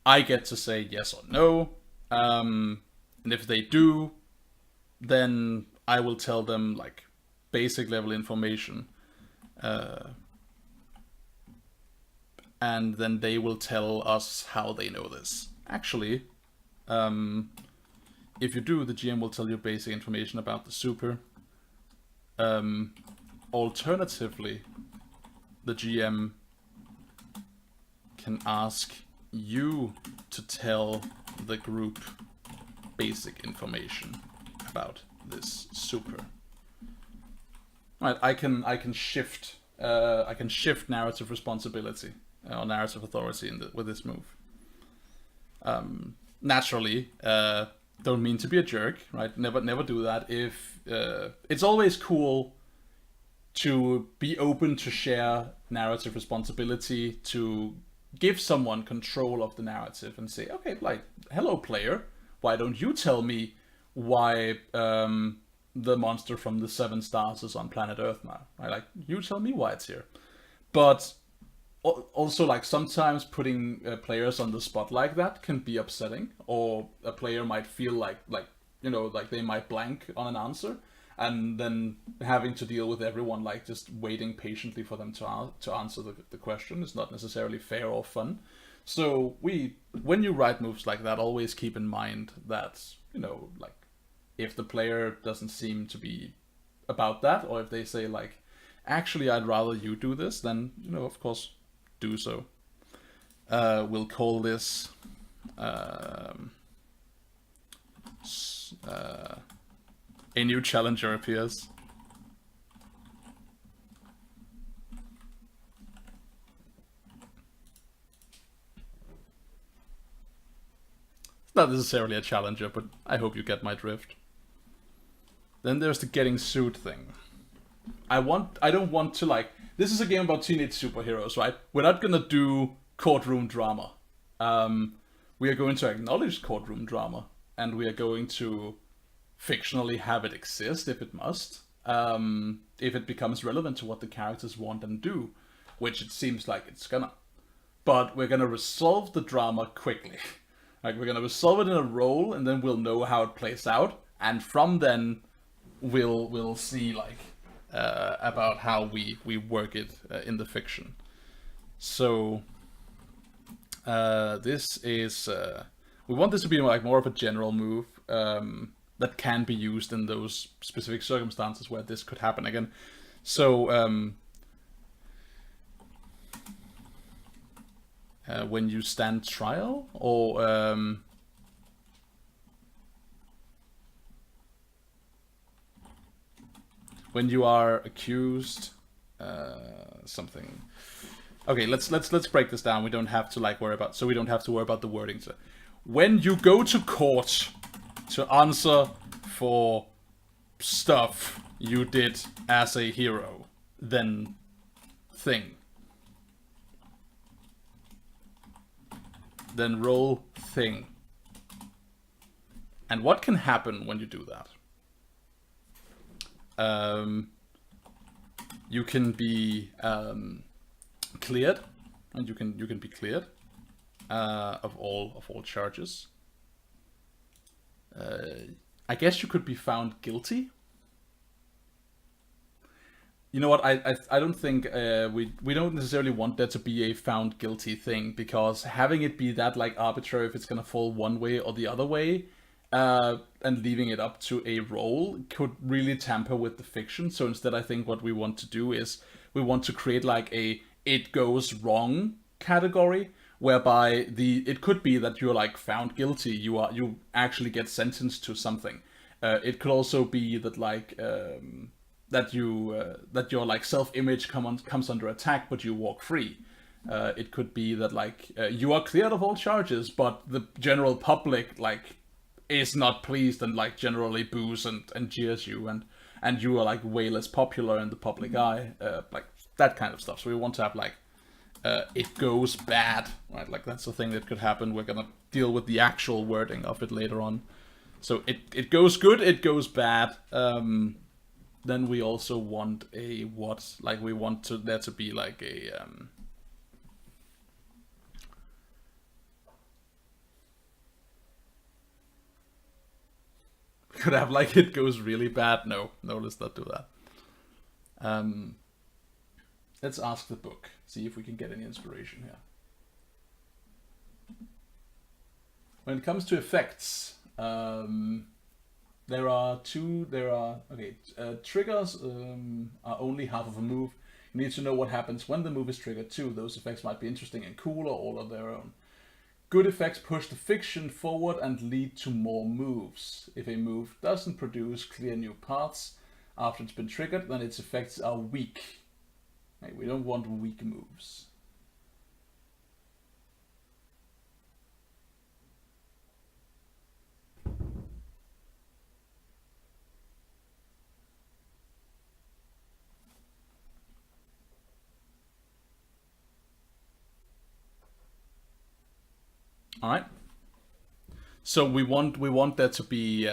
I get to say yes or no, and if they do, then I will tell them like basic level information, and then they will tell us how they know this. Actually, if you do, the GM will tell you basic information about the super. Alternatively, the GM can ask you to tell the group basic information about this super. Right, I can shift narrative responsibility or narrative authority with this move. Naturally, don't mean to be a jerk, right? Never do that. If it's always cool to be open to share narrative responsibility, to give someone control of the narrative and say, okay, like, hello player, why don't you tell me why the monster from the Seven Stars is on planet Earth now? Right? Like, you tell me why it's here. But also, like, sometimes putting players on the spot like that can be upsetting, or a player might feel like like they might blank on an answer, and then having to deal with everyone like just waiting patiently for them to answer the question is not necessarily fair or fun. So when you write moves like that, always keep in mind that, like, if the player doesn't seem to be about that, or if they say like, actually I'd rather you do this, then of course do so. We'll call this a new challenger appears. It's not necessarily a challenger, but I hope you get my drift. Then there's the getting sued thing. I don't want to, like, this is a game about teenage superheroes, right? We're not gonna do courtroom drama. We are going to acknowledge courtroom drama, and we are going to fictionally have it exist if it must, if it becomes relevant to what the characters want and do, which it seems like it's gonna. But we're gonna resolve the drama quickly. Like, we're gonna resolve it in a role, and then we'll know how it plays out, and from then we'll see, like, about how we work it in the fiction. So this is we want this to be like more of a general move that can be used in those specific circumstances where this could happen again. So when you stand trial, or when you are accused, something. Okay, let's break this down. We don't have to worry about the wording. So, when you go to court to answer for stuff you did as a hero, then thing. Then roll thing. And what can happen when you do that? You can be cleared, and you can be cleared of all charges. I guess you could be found guilty. You know what? I don't think we don't necessarily want there to be a found guilty thing, because having it be that like arbitrary if it's gonna fall one way or the other way, and leaving it up to a roll could really tamper with the fiction. So instead, I think what we want to do is we want to create like a "it goes wrong" category, whereby it could be that you're like found guilty, you actually get sentenced to something. It could also be that like that your like self-image comes under attack, but you walk free. It could be that like you are cleared of all charges, but the general public like is not pleased and like generally boos and jeers you, and you are like way less popular in the public eye, like that kind of stuff. So we want to have like it goes bad, right? Like that's the thing that could happen. We're gonna deal with the actual wording of it later on. So it goes good, it goes bad. Then we also want a what? Like we want there to be like a could have like it goes really bad. No, let's not do that. Let's ask the book. See if we can get any inspiration here. When it comes to effects, there are triggers are only half of a move. You need to know what happens when the move is triggered too. Those effects might be interesting and cool, or all of their own. Good effects push the fiction forward and lead to more moves. If a move doesn't produce clear new paths after it's been triggered, then its effects are weak. Right, we don't want weak moves. All right. So we want there to be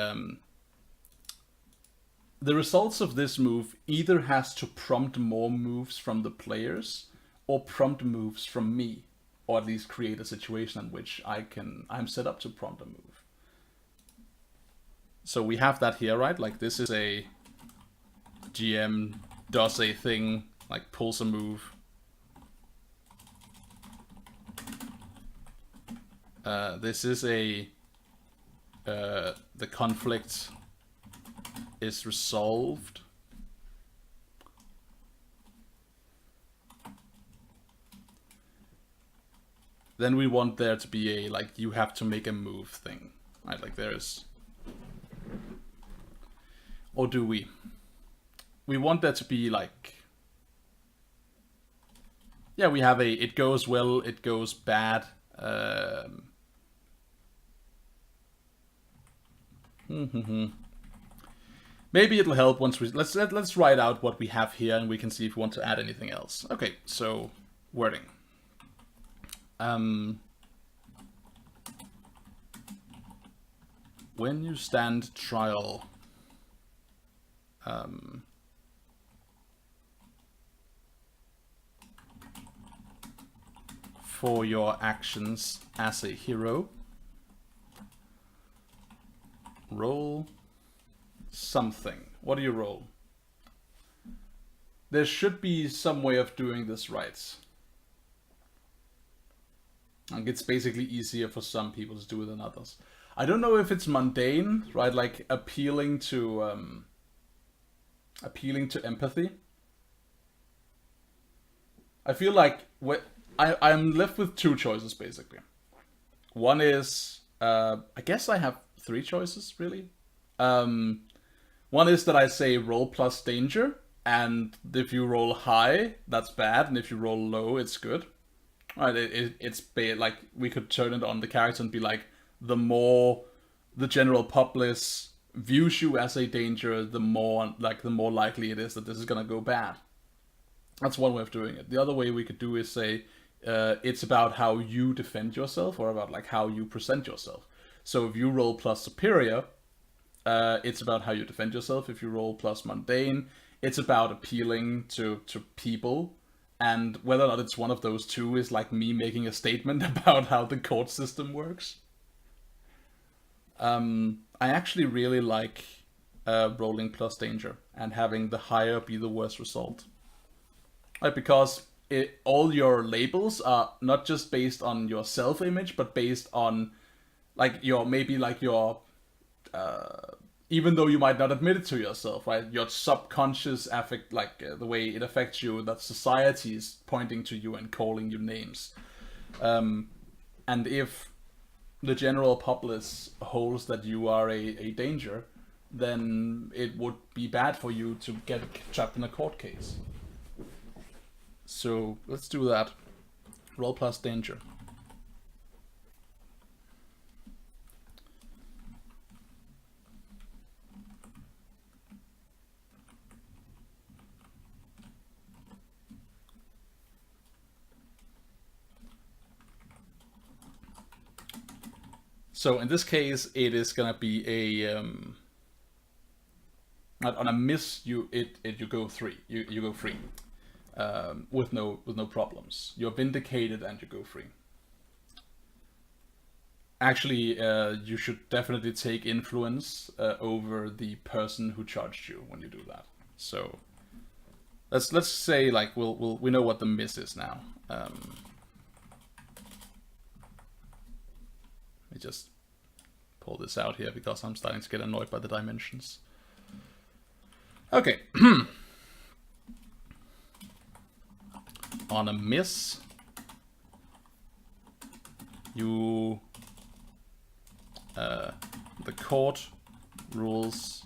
the results of this move either has to prompt more moves from the players or prompt moves from me, or at least create a situation in which I'm set up to prompt a move. So we have that here, right? Like this is a GM does a thing, like pulls a move. This is a the conflict is resolved. Then we want there to be a, like, you have to make a move thing, right? Like there's, or do we? We want there to be like, yeah, we have a, it goes well, it goes bad. Maybe it'll help once we let's write out what we have here, and we can see if we want to add anything else. Okay, so wording. When you stand trial, for your actions as a hero, roll something. What do you roll? There should be some way of doing this right. Like it's basically easier for some people to do it than others. I don't know if it's mundane, right? Like appealing to empathy. I feel like I'm left with two choices basically. One is I guess I have three choices really. One is that I say roll plus danger, and if you roll high, that's bad, and if you roll low, it's good. Right? It's like we could turn it on the character and be like, the more the general populace views you as a danger, the more likely it is that this is gonna go bad. That's one way of doing it. The other way we could do is say it's about how you defend yourself, or about like how you present yourself. So if you roll plus superior, it's about how you defend yourself. If you roll plus mundane, it's about appealing to people. And whether or not it's one of those two is like me making a statement about how the court system works. I actually really like rolling plus danger and having the higher be the worst result. Right, because all your labels are not just based on your self-image, but based on like your even though you might not admit it to yourself, right? Your subconscious affect, like the way it affects you, that society is pointing to you and calling you names. And if the general populace holds that you are a danger, then it would be bad for you to get trapped in a court case. So let's do that. Roll plus danger. So in this case, it is gonna be a on a miss. You go free. You go free with no problems. You're vindicated and you go free. Actually, you should definitely take influence over the person who charged you when you do that. So let's say like we know what the miss is now. Let me just pull this out here because I'm starting to get annoyed by the dimensions. Okay. On a miss, you the court rules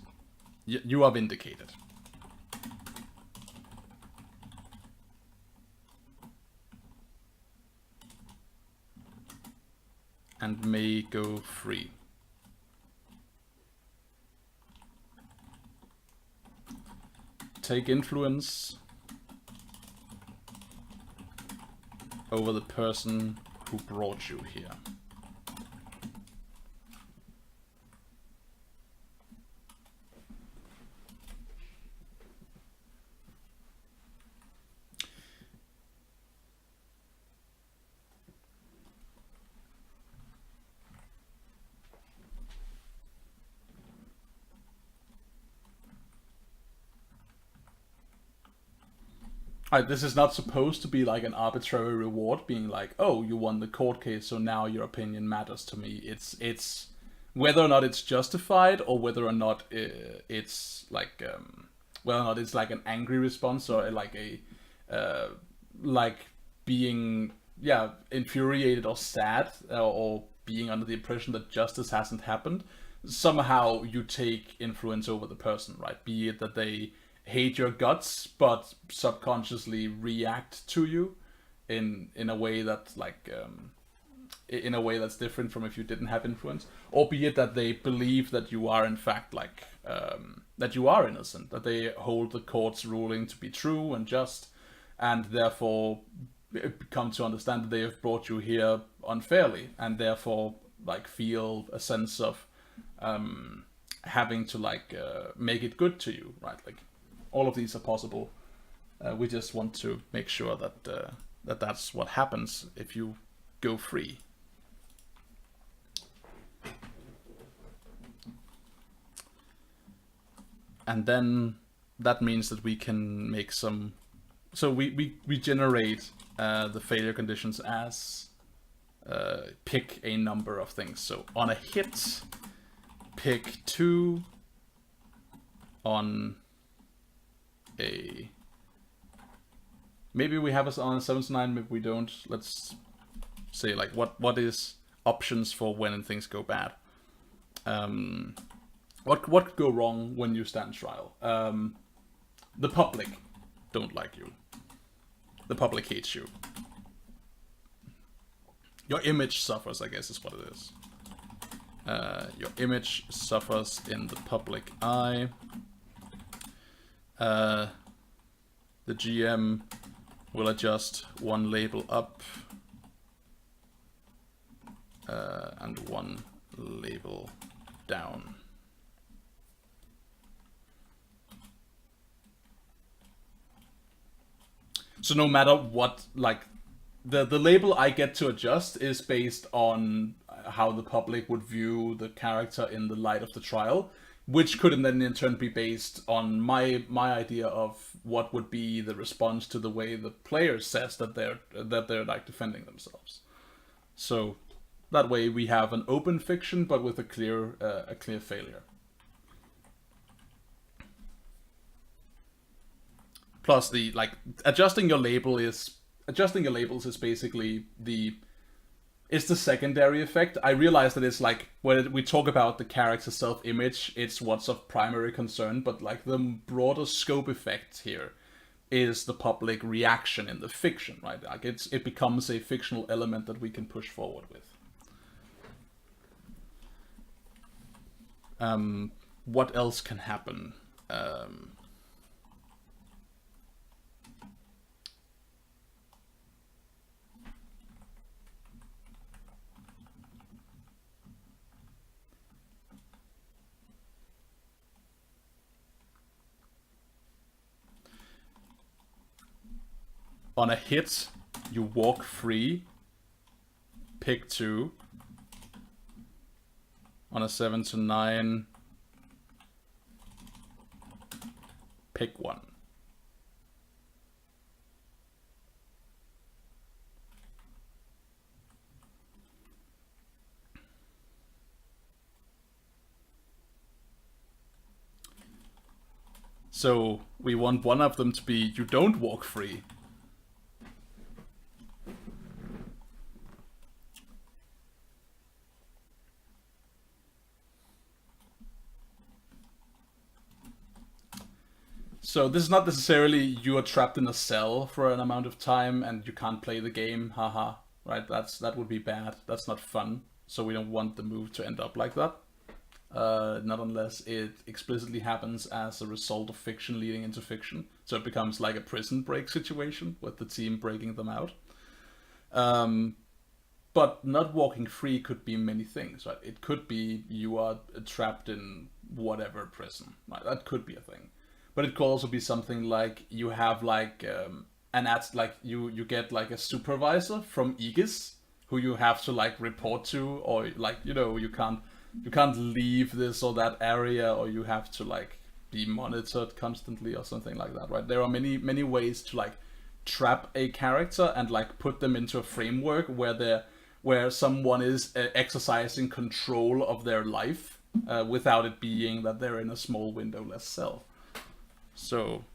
you are vindicated. And may go free. Take influence over the person who brought you here. This is not supposed to be like an arbitrary reward, being like, oh, you won the court case, so now your opinion matters to me. It's whether or not it's justified, or whether or not it's like whether or not it's like an angry response, or like a like being infuriated or sad, or being under the impression that justice hasn't happened. Somehow you take influence over the person, right? Be it that they hate your guts but subconsciously react to you in a way that like in a way that's different from if you didn't have influence, or be it that they believe that you are in fact like that you are innocent, that they hold the court's ruling to be true and just, and therefore come to understand that they have brought you here unfairly, and therefore like feel a sense of having to like make it good to you, right? Like all of these are possible. We just want to make sure that that's what happens if you go free. And then that means that we can make some. So we generate the failure conditions as pick a number of things. So on a hit, pick 2. On a, maybe we have us on a 7 to 9, maybe we don't. Let's say like what is options for when things go bad. What could go wrong when you stand trial? The public don't like you. The public hates you. Your image suffers, I guess is what it is. Your image suffers in the public eye. The GM will adjust one label up and one label down. So no matter what, like the label I get to adjust is based on how the public would view the character in the light of the trial, which could then in turn be based on my idea of what would be the response to the way the player says that they're like defending themselves. So that way we have an open fiction, but with a clear failure. Plus the like adjusting your labels is basically it's the secondary effect. I realize that it's like when we talk about the character's self-image, it's what's of primary concern, but like the broader scope effect here is the public reaction in the fiction, right? Like it becomes a fictional element that we can push forward with. What else can happen? On a hit, you walk free, pick 2. On a 7 to 9, pick 1. So we want one of them to be you don't walk free. So this is not necessarily you are trapped in a cell for an amount of time and you can't play the game, haha, right? That would be bad. That's not fun. So we don't want the move to end up like that. Not unless it explicitly happens as a result of fiction leading into fiction. So it becomes like a prison break situation with the team breaking them out. But not walking free could be many things, right? It could be you are trapped in whatever prison, right? That could be a thing. But it could also be something like you have like you get like a supervisor from Aegis who you have to like report to, or like you can't leave this or that area, or you have to like be monitored constantly or something like that, right? There are many ways to like trap a character and like put them into a framework where someone is exercising control of their life without it being that they're in a small windowless cell. So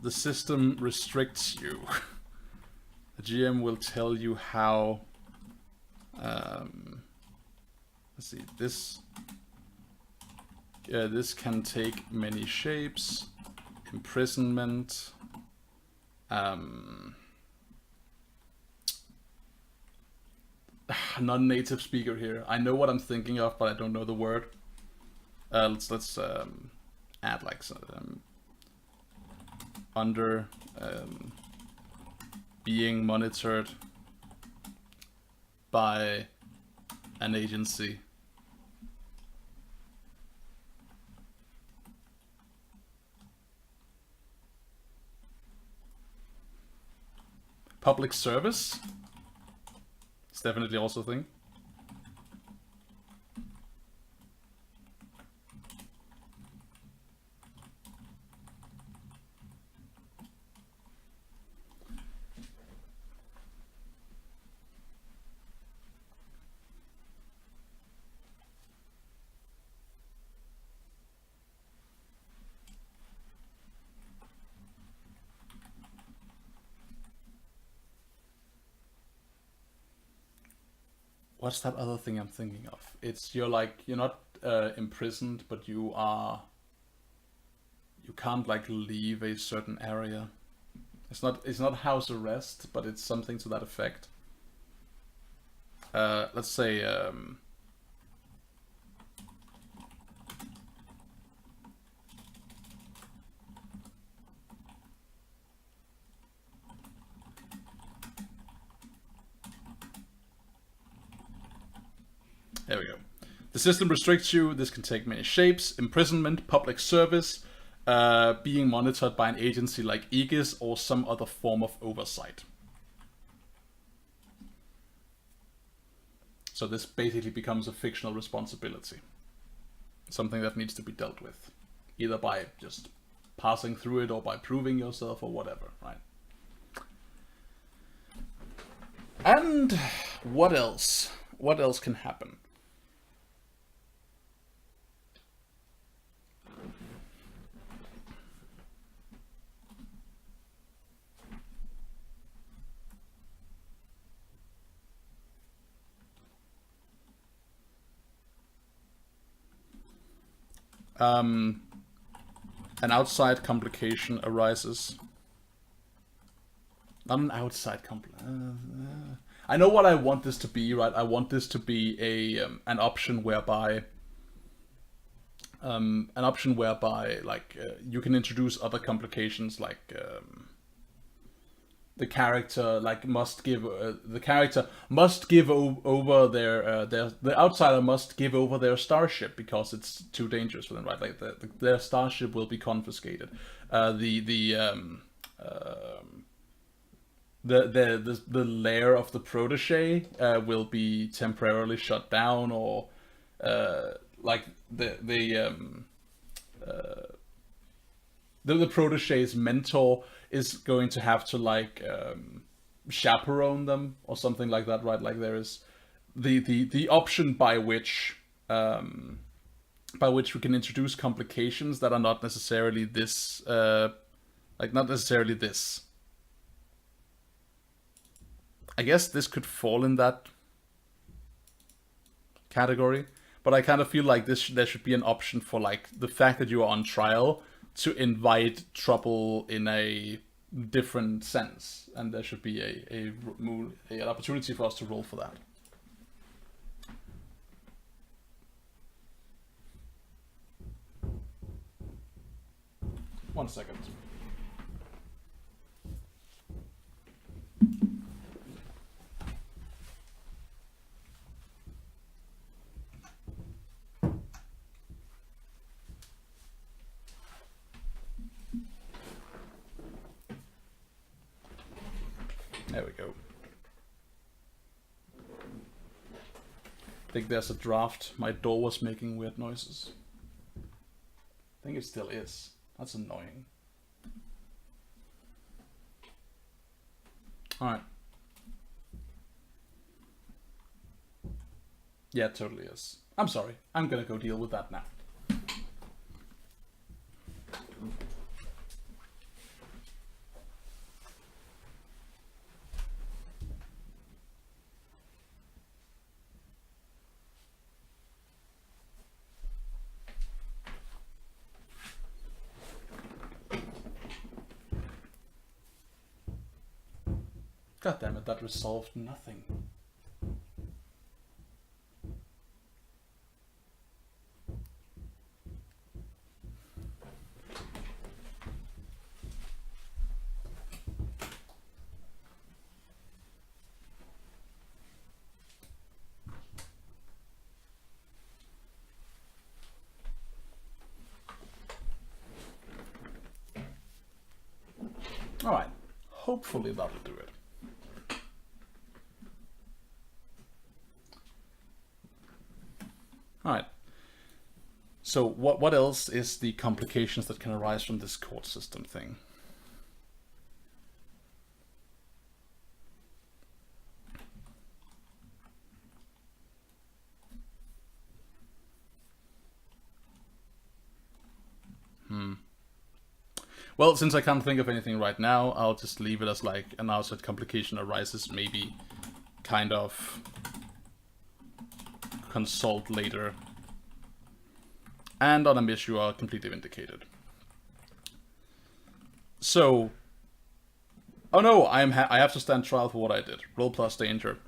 the system restricts you. The GM will tell you how. Let's see. This can take many shapes. Imprisonment. Non-native speaker here. I know what I'm thinking of, but I don't know the word. Let's add like under being monitored by an agency. Public service. It's definitely also a thing. What's that other thing I'm thinking of? It's you're not imprisoned, but you can't like leave a certain area. It's not house arrest, but it's something to that effect. Let's say there we go. The system restricts you. This can take many shapes: imprisonment, public service, being monitored by an agency like Aegis, or some other form of oversight. So this basically becomes a fictional responsibility. Something that needs to be dealt with. Either by just passing through it, or by proving yourself, or whatever, right? And what else? What else can happen? An outside complication arises. Not an outside complication. I know what I want this to be, right? I want this to be an option whereby like you can introduce other complications, like the character like must give over their the outsider must give over their starship because it's too dangerous for them, right? Like their starship will be confiscated. The lair of the protege will be temporarily shut down, or like the protege's mentor is going to have to like chaperone them or something like that, right? Like there is the option by which we can introduce complications that are not necessarily this not necessarily this. I guess this could fall in that category, but I kind of feel like there should be an option for like the fact that you are on trial to invite trouble in a different sense, and there should be an opportunity for us to roll for that. One second. There we go. I think there's a draft. My door was making weird noises. I think it still is. That's annoying. Alright. Yeah, it totally is. I'm sorry. I'm gonna go deal with that now. God damn it, that resolved nothing. Alright, hopefully that'll do it. Alright, so what else is the complications that can arise from this court system thing? Well, since I can't think of anything right now, I'll just leave it as like an outside complication arises, maybe kind of consult later. And on a miss, you are completely vindicated. So, oh no, I have to stand trial for what I did. Roll plus danger.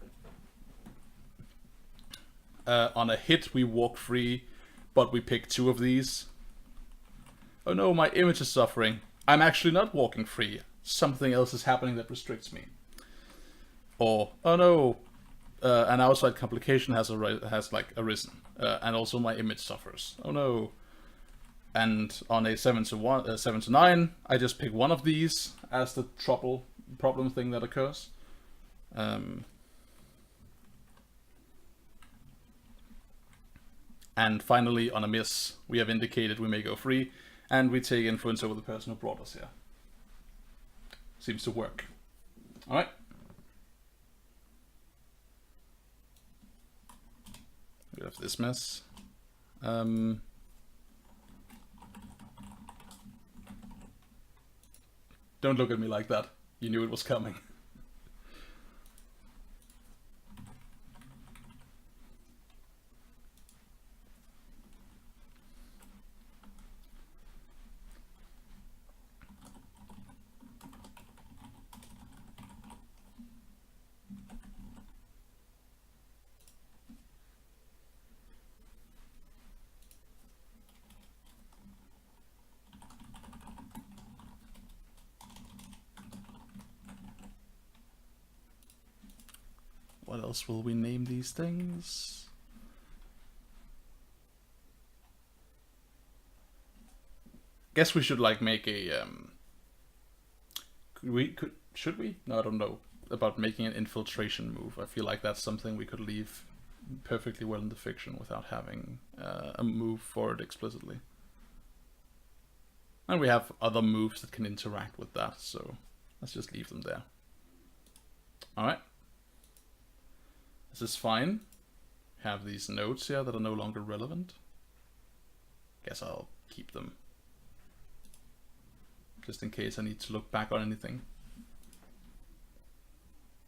On a hit, we walk free, but we pick 2 of these. Oh no, my image is suffering. I'm actually not walking free. Something else is happening that restricts me. Or, oh no, an outside complication has arisen, and also my image suffers. Oh no. And on a 7 to 9, I just pick 1 of these as the problem thing that occurs. And finally, on a miss, we have indicated we may go free, and we take influence over the person who brought us here. Seems to work. Alright. We have this mess. Don't look at me like that. You knew it was coming. What else will we name these things? Guess we should like make a should we? No, I don't know about making an infiltration move. I feel like that's something we could leave perfectly well in the fiction without having a move for it explicitly. And we have other moves that can interact with that, so let's just leave them there. Alright. This is fine. Have these notes here that are no longer relevant. Guess I'll keep them. Just in case I need to look back on anything.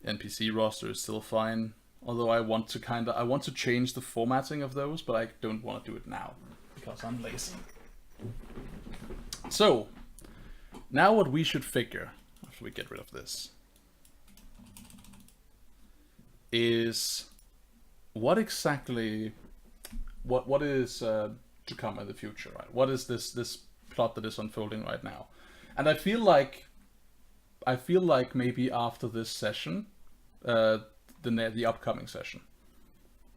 NPC roster is still fine. Although I want to change the formatting of those, but I don't want to do it now because I'm lazy. So, now what we should figure after we get rid of this is what exactly what is to come in the future, right? What is this plot that is unfolding right now? And I feel like maybe after this session, the upcoming session,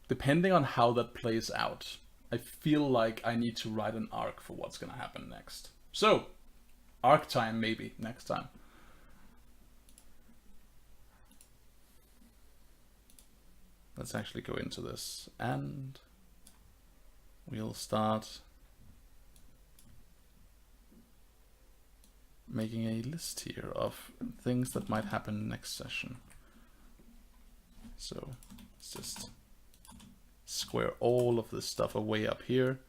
depending on how that plays out, I feel like I need to write an arc for what's gonna happen next. So, arc time maybe next time. let's actually go into this, and we'll start making a list here of things that might happen next session. So let's just square all of this stuff away up here.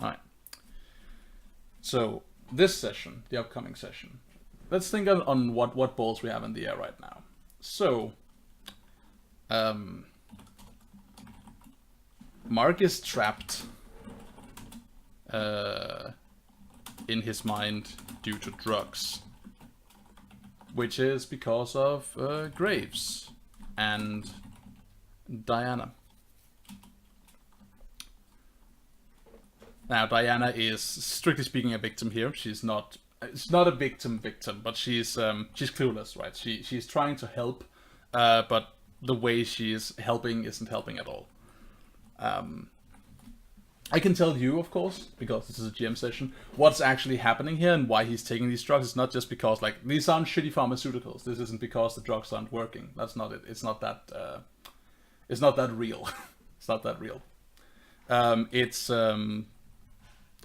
All right. So this session, the upcoming session, let's think on what balls we have in the air right now. So, Mark is trapped in his mind due to drugs, which is because of Graves and Diana. Now, Diana is, strictly speaking, a victim here. She's not. It's not a victim, but she's clueless, right? She's trying to help, but the way she is helping isn't helping at all. I can tell you, of course, because this is a GM session, what's actually happening here and why he's taking these drugs. It's not just because, like, these aren't shitty pharmaceuticals. This isn't because the drugs aren't working. That's not it. It's not that. It's not that real. It's not that real.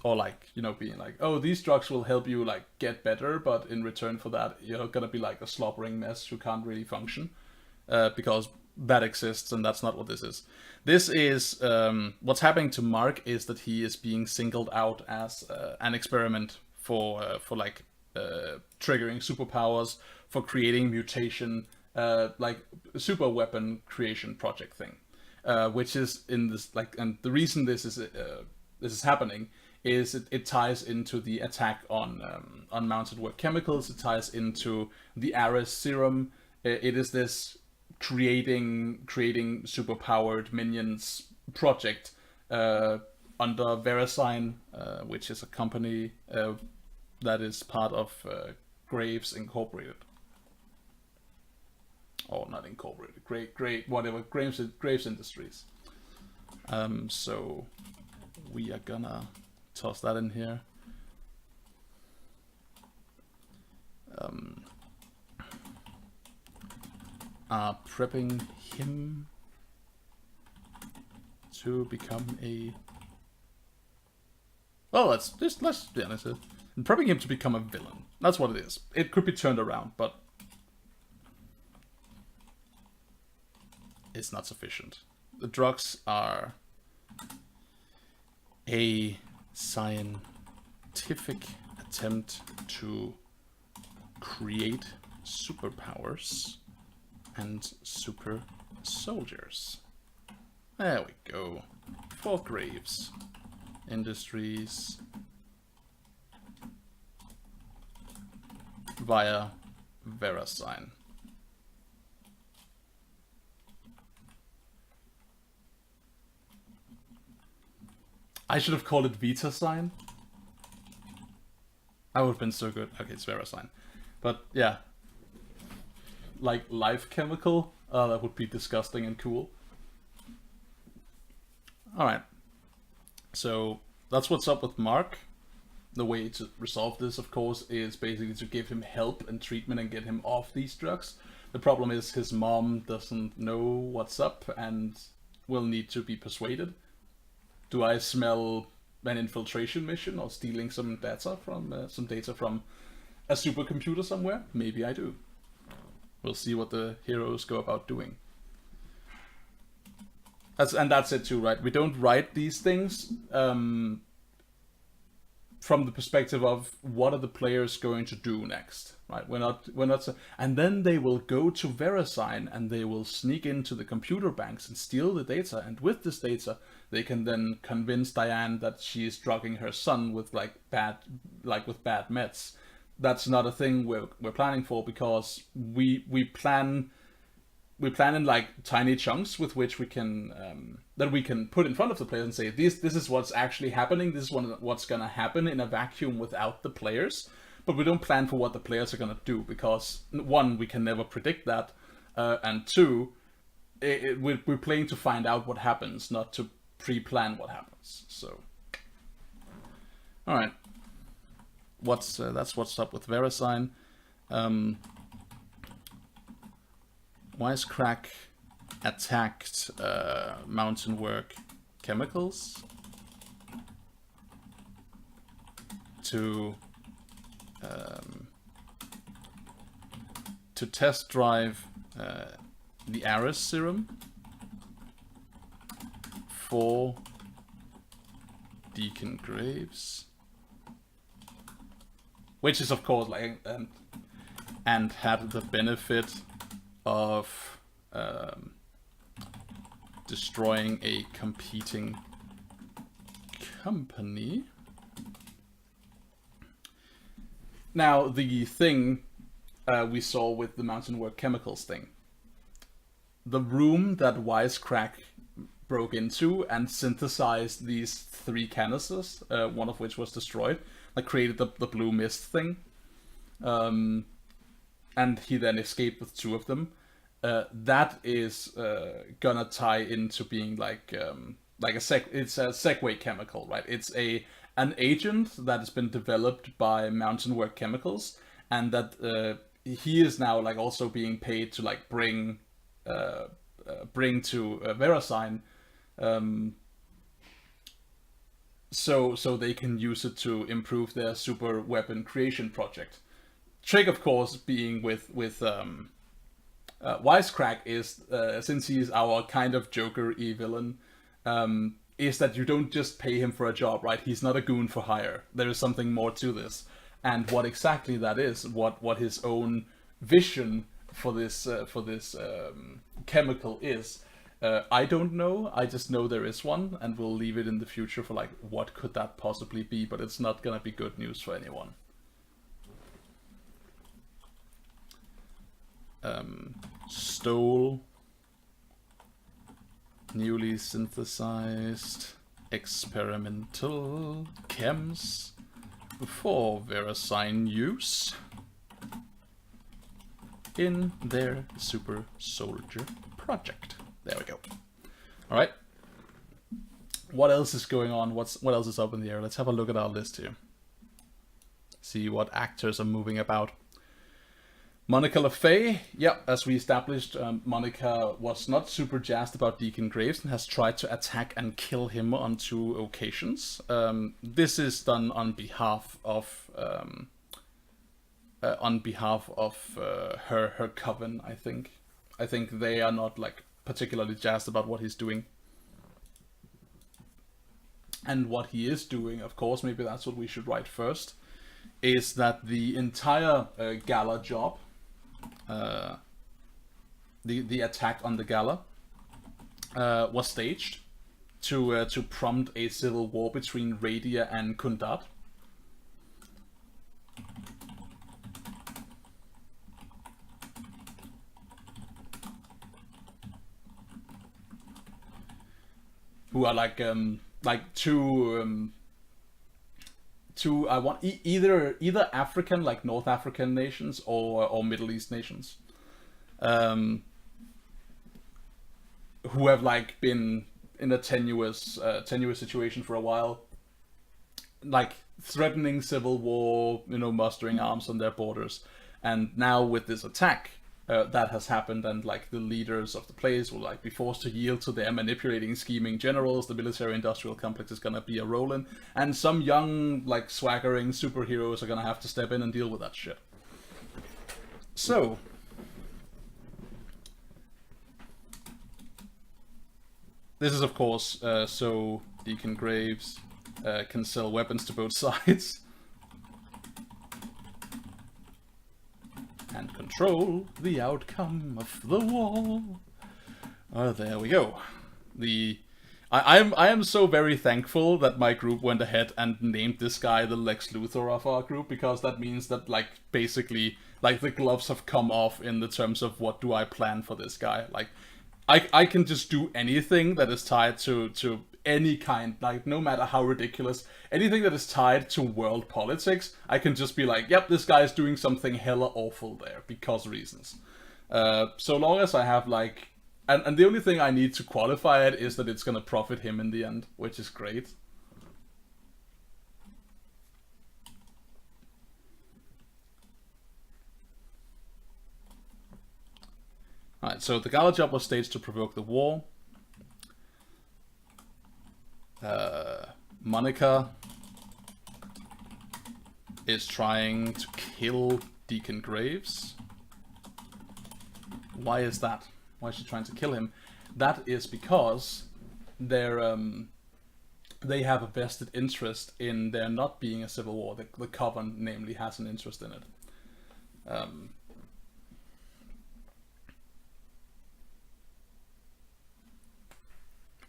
Or like, you know, being like, oh, these drugs will help you like get better, but in return for that, you're gonna be like a slobbering mess who can't really function, because that exists, and that's not what this is. This is what's happening to Mark is that he is being singled out as an experiment for like triggering superpowers, for creating mutation, like super weapon creation project thing, which is in this like, and the reason this is happening is it ties into the attack on unmounted work chemicals. It ties into the Ares serum. It is this creating superpowered minions project under VeriSign, which is a company that is part of Graves Incorporated. Or not Incorporated, great whatever, Graves Industries. So we are gonna toss that in here. Prepping him to become a... Well, let's be honest. Prepping him to become a villain. That's what it is. It could be turned around, but it's not sufficient. The drugs are a scientific attempt to create superpowers and super soldiers. There we go. For Graves Industries via VeriSign. I should have called it VitaSign. That would have been so good. Okay, it's VeriSign. But yeah. Like life chemical? That would be disgusting and cool. Alright. So that's what's up with Mark. The way to resolve this, of course, is basically to give him help and treatment and get him off these drugs. The problem is his mom doesn't know what's up and will need to be persuaded. Do I smell an infiltration mission or stealing some data from a supercomputer somewhere? Maybe I do. We'll see what the heroes go about doing. That's it too, right? We don't write these things from the perspective of what are the players going to do next, right? We're not. And then they will go to VeriSign and they will sneak into the computer banks and steal the data. And with this data, they can then convince Diane that she is drugging her son with bad meds. That's not a thing we're planning for, because we plan in like tiny chunks with which we can that we can put in front of the players and say this is what's actually happening. This is what's gonna happen in a vacuum without the players. But we don't plan for what the players are gonna do, because one, we can never predict that, and two, we're playing to find out what happens, not to pre-plan what happens. So, all right. that's what's up with VeriSign. Wisecrack attacked Mountainwork Chemicals to test drive the Ares serum for Deacon Graves, which is of course like and had the benefit of destroying a competing company. Now, the thing we saw with the Mountainwork Chemicals thing, the room that Wisecrack broke into and synthesized these 3 canisters, one of which was destroyed, that created the blue mist thing, and he then escaped with 2 of them. That is gonna tie into being like it's a Segway chemical, right? It's an agent that has been developed by Mountainwork Chemicals, and that he is now like also being paid to like bring to VeriSign, so they can use it to improve their super weapon creation project. Trick, of course, being with Wisecrack is, since he's our kind of Joker villain, is that you don't just pay him for a job, right? He's not a goon for hire. There is something more to this, and what exactly that is, what his own vision for this chemical is, I don't know. I just know there is one, and we'll leave it in the future for like what could that possibly be, but it's not gonna be good news for anyone. Stole newly synthesized experimental chems for VeriSign use in their super soldier project. There we go. All right. What else is going on? What else is up in the air? Let's have a look at our list here. See what actors are moving about. Monica LaFay, yeah, as we established, Monica was not super jazzed about Deacon Graves and has tried to attack and kill him on 2 occasions. This is done on behalf of her coven, I think. I think they are not like particularly jazzed about what he's doing. And what he is doing, of course, maybe that's what we should write first, is that the entire gala job, the attack on the gala, was staged to prompt a civil war between Radia and Kundat. Who are like two I want either African, like North African nations, or Middle East nations, who have like been in a tenuous situation for a while, like threatening civil war, mustering arms on their borders, and now with this attack that has happened, and like the leaders of the place will like be forced to yield to their manipulating, scheming generals. The military-industrial complex is gonna be a rolling, and some young, like swaggering superheroes are gonna have to step in and deal with that shit. So, this is of course so Deacon Graves can sell weapons to both sides and control the outcome of the war. There we go. I am so very thankful that my group went ahead and named this guy the Lex Luthor of our group, because that means that like basically like the gloves have come off in the terms of what do I plan for this guy. Like I can just do anything that is tied to any kind, like no matter how ridiculous, anything that is tied to world politics, I can just be like, yep, this guy is doing something hella awful there because reasons. So long as I have like, and the only thing I need to qualify it is that it's gonna profit him in the end, which is great. Alright, so the gala job was staged to provoke the war. Monica is trying to kill Deacon Graves. Why is that? Why is she trying to kill him? That is because they have a vested interest in there not being a civil war. The Coven, namely, has an interest in it.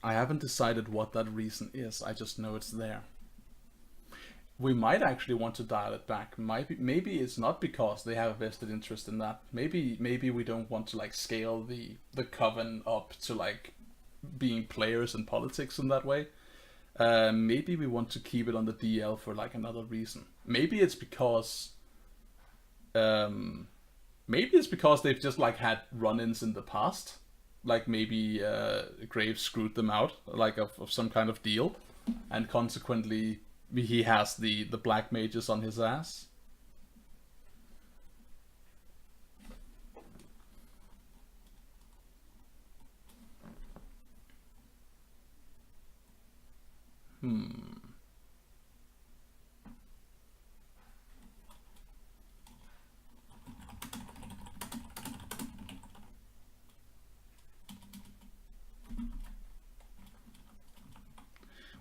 I haven't decided what that reason is. I just know it's there. We might actually want to dial it back. Maybe it's not because they have a vested interest in that. Maybe we don't want to like scale the Coven up to like being players in politics in that way. Maybe we want to keep it on the DL for like another reason. Maybe it's because they've just like had run-ins in the past. Like maybe Graves screwed them out like of some kind of deal, and consequently he has the black mages on his ass.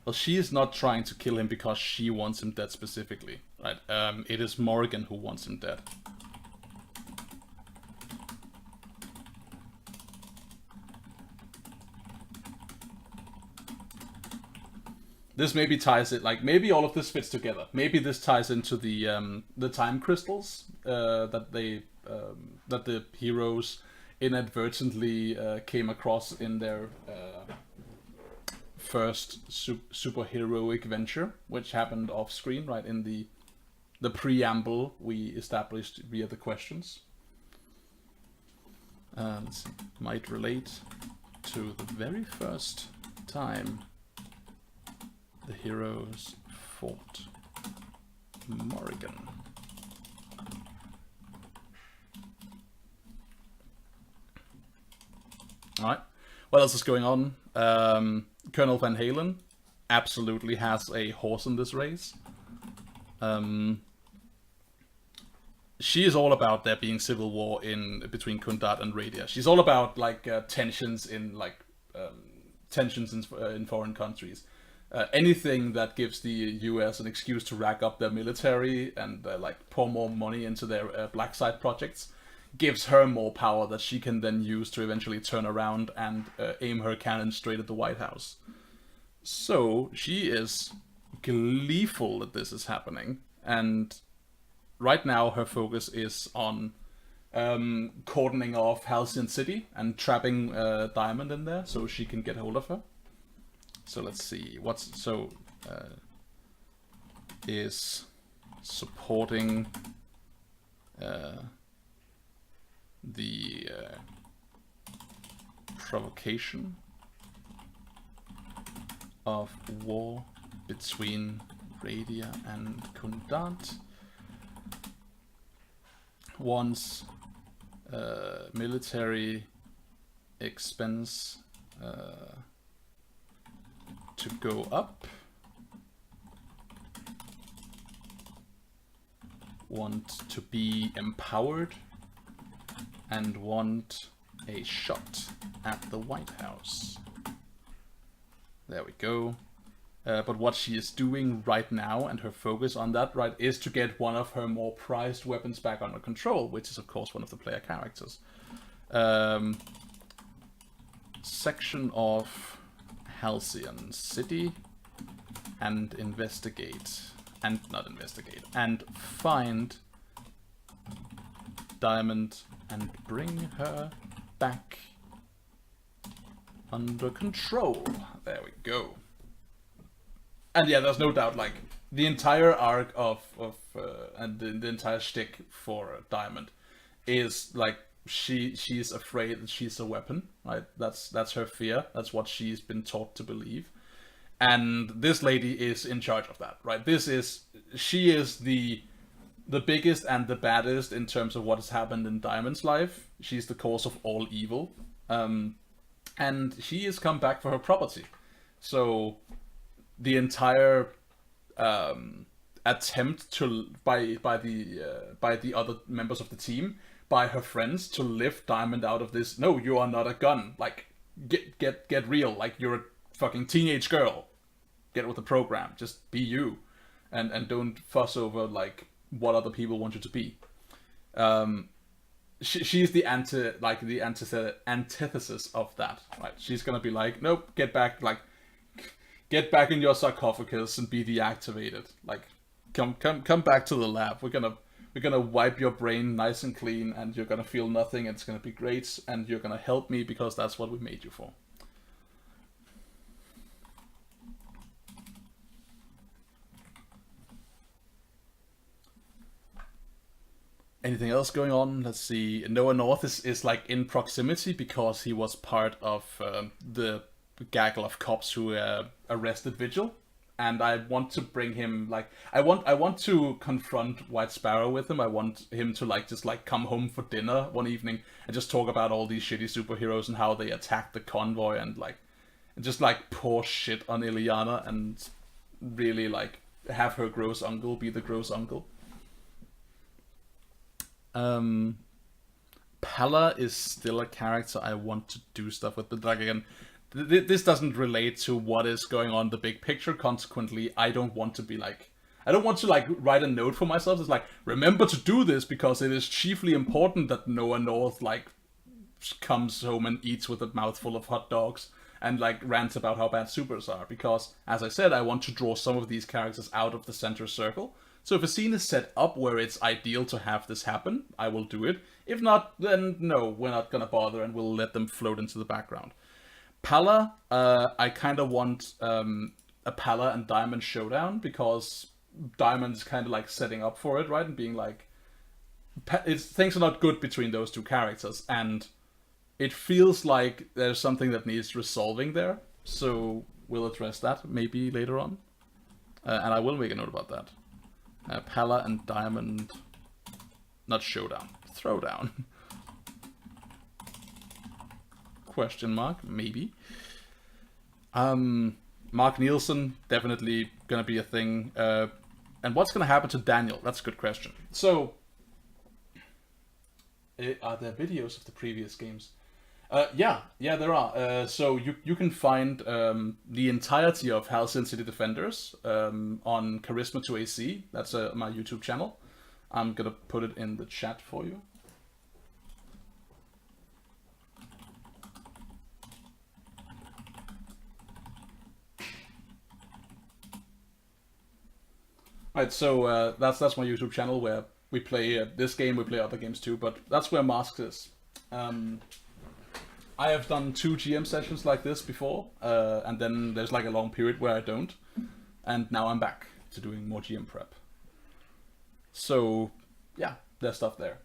Well, she is not trying to kill him because she wants him dead specifically, right? It is Morgan who wants him dead. This maybe ties it, like maybe all of this fits together. Maybe this ties into the time crystals that the heroes inadvertently came across in their first superheroic venture, which happened off screen, right in the preamble we established via the questions. Let's see. Might relate to the very first time the heroes fought Morrigan. Alright, what else is going on? Colonel Van Halen absolutely has a horse in this race. She is all about there being civil war between Kundat and Radia. She's all about like tensions in foreign countries. Anything that gives the US an excuse to rack up their military and like pour more money into their black site projects gives her more power that she can then use to eventually turn around and aim her cannon straight at the White House. So she is gleeful that this is happening, and right now her focus is on cordoning off Halcyon City and trapping Diamond in there so she can get hold of her. So let's see, is supporting the provocation of war between Radia and Kundat. Wants military expense to go up. Want to be empowered and want a shot at the White House. There we go. But what she is doing right now, and her focus on that, right, is to get one of her more prized weapons back under control, which is of course one of the player characters. Section of Halcyon City and and find Diamond and bring her back under control. There we go. And yeah, there's no doubt, like, the entire arc of and the entire shtick for Diamond is like she's afraid that she's a weapon, right? That's her fear. That's what she's been taught to believe. And this lady is in charge of that, right? She is the the biggest and the baddest in terms of what has happened in Diamond's life. She's the cause of all evil. And she has come back for her property. So the entire attempt to by the other members of the team, by her friends, to lift Diamond out of this. No, you are not a gun. Like, get real. Like, you're a fucking teenage girl. Get with the program. Just be you, and don't fuss over like what other people want you to be. She's the antithesis of that, right? She's gonna be like, nope, get back in your sarcophagus and be deactivated. Like, come back to the lab. We're gonna wipe your brain nice and clean, and you're gonna feel nothing, and it's gonna be great, and you're gonna help me because that's what we made you for. Anything else going on? Let's see. Noah North is like in proximity because he was part of the gaggle of cops who arrested Vigil, and I want to bring him like I want to confront White Sparrow with him. I want him to like just like come home for dinner one evening and just talk about all these shitty superheroes and how they attacked the convoy and just like pour shit on Ileana and really like have her gross uncle be the gross uncle. Pella is still a character I want to do stuff with, but like again, this doesn't relate to what is going on in the big picture. Consequently, I don't want to write a note for myself. It's like, remember to do this because it is chiefly important that Noah North like comes home and eats with a mouthful of hot dogs and like rants about how bad supers are. Because, as I said, I want to draw some of these characters out of the center circle. So if a scene is set up where it's ideal to have this happen, I will do it. If not, then no, we're not gonna bother and we'll let them float into the background. Palla, I kind of want a Palla and Diamond showdown because Diamond is kind of like setting up for it, right? And being like, things are not good between those two characters, and it feels like there's something that needs resolving there. So we'll address that maybe later on, and I will make a note about that. Palla and Diamond, not showdown, throwdown. Question mark, maybe. Mark Nielsen, definitely gonna be a thing. And what's gonna happen to Daniel? That's a good question. So, are there videos of the previous games? Yeah, there are. So you can find the entirety of Halcyon City Defenders on CharismaToAC. That's my YouTube channel. I'm gonna put it in the chat for you. Right, so that's my YouTube channel where we play this game. We play other games too, but that's where Masks is. I have done 2 GM sessions like this before, and then there's like a long period where I don't, and now I'm back to doing more GM prep. So yeah, there's stuff there.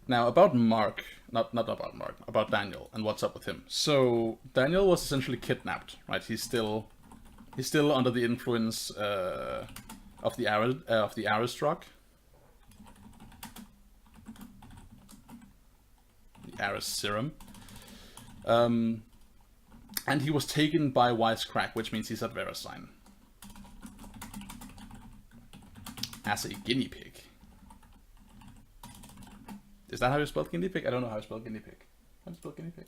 Now about Mark, not about Mark, about Daniel and what's up with him. So Daniel was essentially kidnapped, right? He's still under the influence of the Aris drug. Aris serum. And he was taken by Wisecrack, which means he's at Verisign. As a guinea pig. Is that how you spell guinea pig? I don't know how you spell guinea pig. How do you spell guinea pig?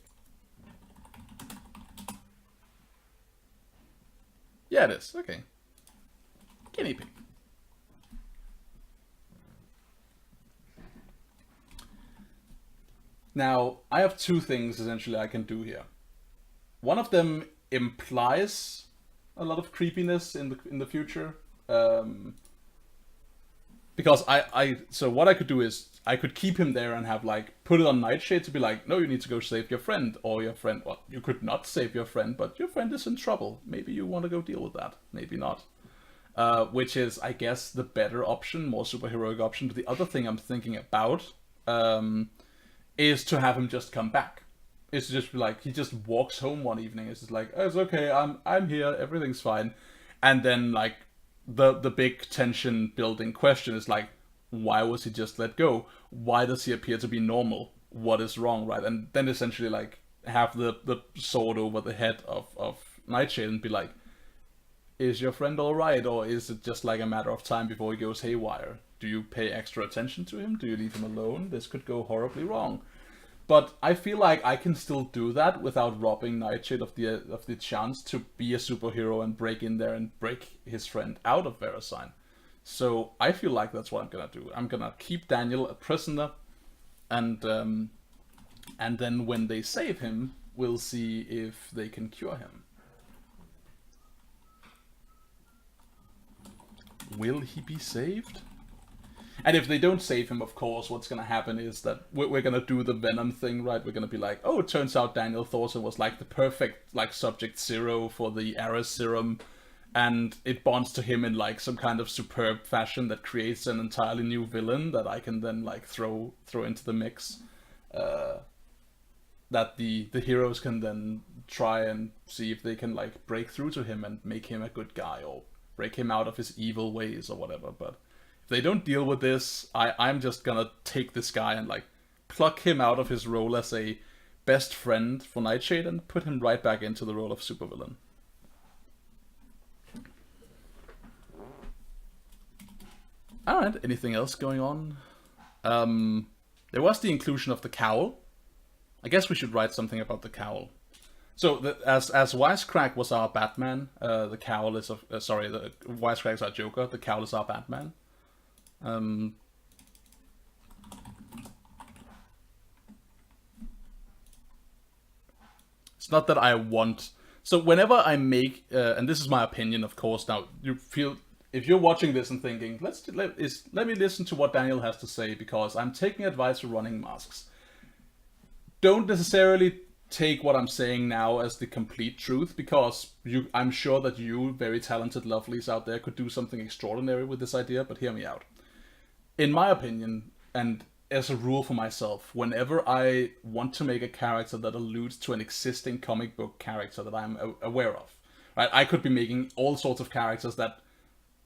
Yeah, it is. Okay. Guinea pig. Now, I have 2 things essentially I can do here. One of them implies a lot of creepiness in the future, because so what I could do is I could keep him there and have like put it on Nightshade to be like, no, you need to go save your friend, or your friend. Well, you could not save your friend, but your friend is in trouble. Maybe you want to go deal with that. Maybe not. Which is, I guess, the better option, more superheroic option. But the other thing I'm thinking about is to have him just come back. It's just like he just walks home one evening. It's just like, oh, it's okay, I'm here, everything's fine, and then like the big tension building question is like, why was he just let go? Why does he appear to be normal? What is wrong, right? And then essentially like have the sword over the head of Nightshade and be like, is your friend alright, or is it just like a matter of time before he goes haywire? Do you pay extra attention to him? Do you leave him alone? This could go horribly wrong. But I feel like I can still do that without robbing Nightshade of the chance to be a superhero and break in there and break his friend out of Verisign. So I feel like that's what I'm gonna do. I'm gonna keep Daniel a prisoner, and then when they save him, we'll see if they can cure him. Will he be saved? And if they don't save him, of course, what's gonna happen is that we're gonna do the Venom thing, right? We're gonna be like, oh, it turns out Daniel Thorson was like the perfect like subject zero for the Ares serum, and it bonds to him in like some kind of superb fashion that creates an entirely new villain that I can then like throw into the mix. That the heroes can then try and see if they can like break through to him and make him a good guy, or break him out of his evil ways or whatever. But if they don't deal with this, I'm just gonna take this guy and like pluck him out of his role as a best friend for Nightshade and put him right back into the role of supervillain. Alright, anything else going on? There was the inclusion of the cowl. I guess we should write something about the cowl. So, as Wisecrack was our Batman, the cowl is the Wisecrack's our Joker, the cowl is our Batman. It's not that I want... So whenever I make, and this is my opinion, of course, now, you feel... If you're watching this and thinking, let me listen to what Daniel has to say, because I'm taking advice for running masks. Don't necessarily take what I'm saying now as the complete truth, because I'm sure that you, very talented lovelies out there, could do something extraordinary with this idea, but hear me out. In my opinion, and as a rule for myself, whenever I want to make a character that alludes to an existing comic book character that I'm aware of, right? I could be making all sorts of characters that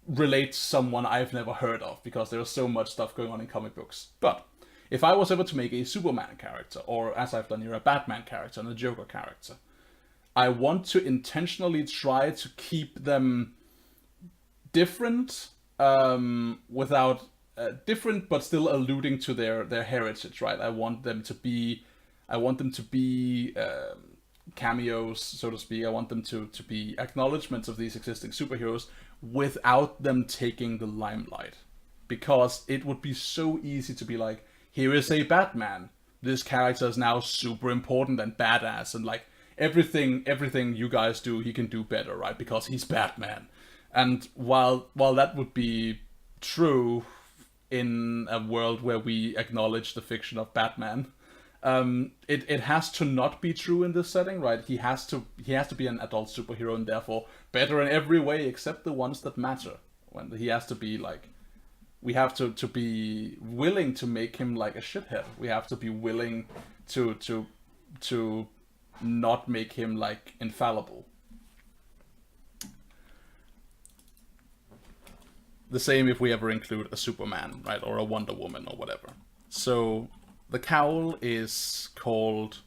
relate to someone I've never heard of, because there's so much stuff going on in comic books. But if I was ever to make a Superman character, or as I've done here, a Batman character and a Joker character, I want to intentionally try to keep them different, without different, but still alluding to their heritage, right? I want them to be cameos, so to speak. I want them to be acknowledgements of these existing superheroes without them taking the limelight, because it would be so easy to be like, here is a Batman. This character is now super important and badass, and like everything you guys do, he can do better, right? Because he's Batman. And while that would be true in a world where we acknowledge the fiction of Batman, it has to not be true in this setting, right? He has to be an adult superhero, and therefore better in every way except the ones that matter. When he has to be like, we have to be willing to make him like a shithead. We have to be willing to not make him like infallible. The same if we ever include a Superman, right, or a Wonder Woman or whatever. So the cowl is called...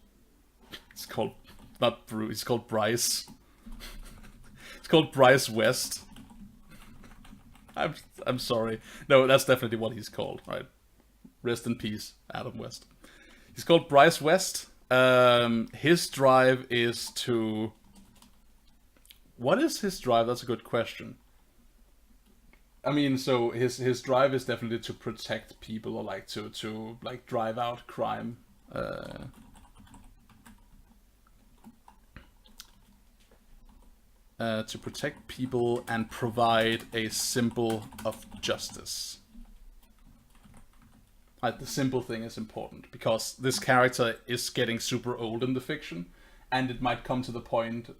It's called... Not Bruce, it's called Bryce. It's called Bryce West. I'm sorry. No, that's definitely what he's called, right? Rest in peace, Adam West. He's called Bryce West. His drive is to... What is his drive? That's a good question. I mean, so his drive is definitely to protect people, or like to like drive out crime. To protect people and provide a symbol of justice. Like, the simple thing is important, because this character is getting super old in the fiction, and it might come to the point.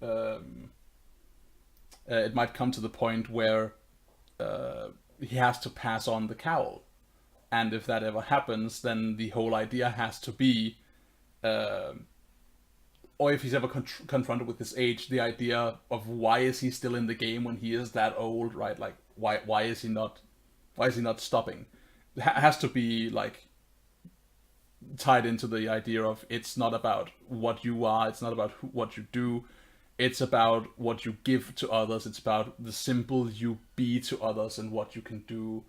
It might come to the point where he has to pass on the cowl, and if that ever happens, then the whole idea has to be, or if he's ever confronted with his age, the idea of why is he still in the game when he is that old, right? Like, why is he not stopping? It has to be like tied into the idea of it's not about what you are, it's not about what you do, it's about what you give to others, it's about the symbol you be to others and what you can do,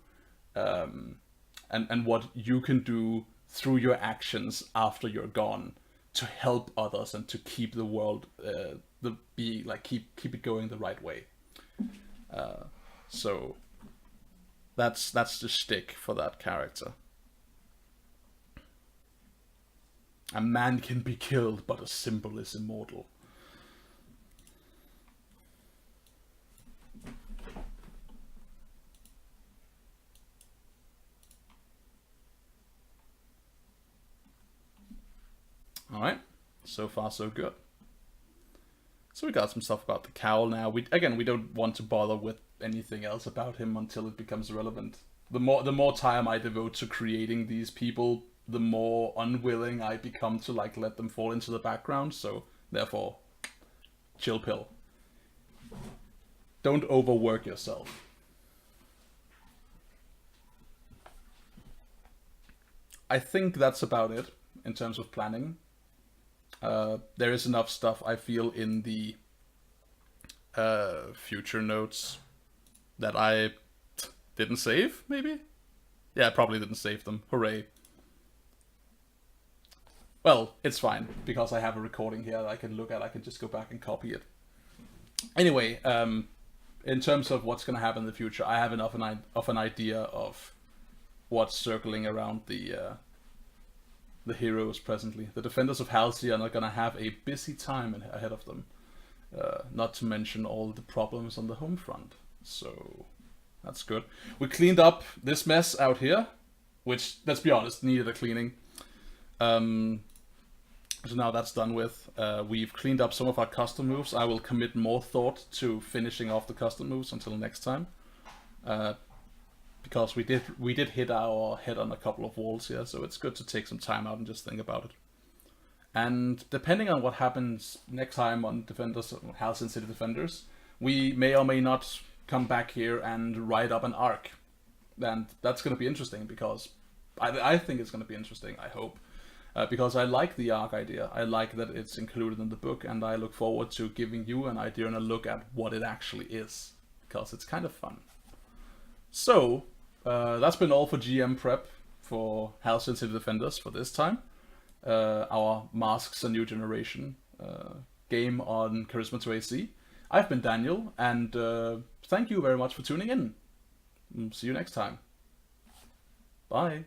and what you can do through your actions after you're gone to help others and to keep the world keep it going the right way. So that's the shtick for that character. A man can be killed, but a symbol is immortal. Alright, so far so good. So we got some stuff about the cowl now. We don't want to bother with anything else about him until it becomes relevant. The more time I devote to creating these people, the more unwilling I become to like let them fall into the background. So therefore, chill pill. Don't overwork yourself. I think that's about it in terms of planning. There is enough stuff I feel in the future notes that I didn't save, maybe? Yeah, I probably didn't save them. Hooray. Well, it's fine, because I have a recording here that I can look at. I can just go back and copy it. Anyway, in terms of what's going to happen in the future, I have enough of an idea of what's circling around the heroes presently. The defenders of Halcyon are going to have a busy time ahead of them. Not to mention all the problems on the home front. So that's good. We cleaned up this mess out here, which, let's be honest, needed a cleaning. So now that's done with. We've cleaned up some of our custom moves. I will commit more thought to finishing off the custom moves until next time. Because we did hit our head on a couple of walls here, so it's good to take some time out and just think about it. And depending on what happens next time on Defenders, Halcyon City Defenders, we may or may not come back here and write up an arc. And that's going to be interesting, because I think it's going to be interesting, I hope. Because I like the arc idea. I like that it's included in the book, and I look forward to giving you an idea and a look at what it actually is, because it's kind of fun. So, that's been all for GM prep for Halcyon City Defenders for this time. Our Masks a New Generation game on CharismaToAC. I've been Daniel, and thank you very much for tuning in. See you next time. Bye.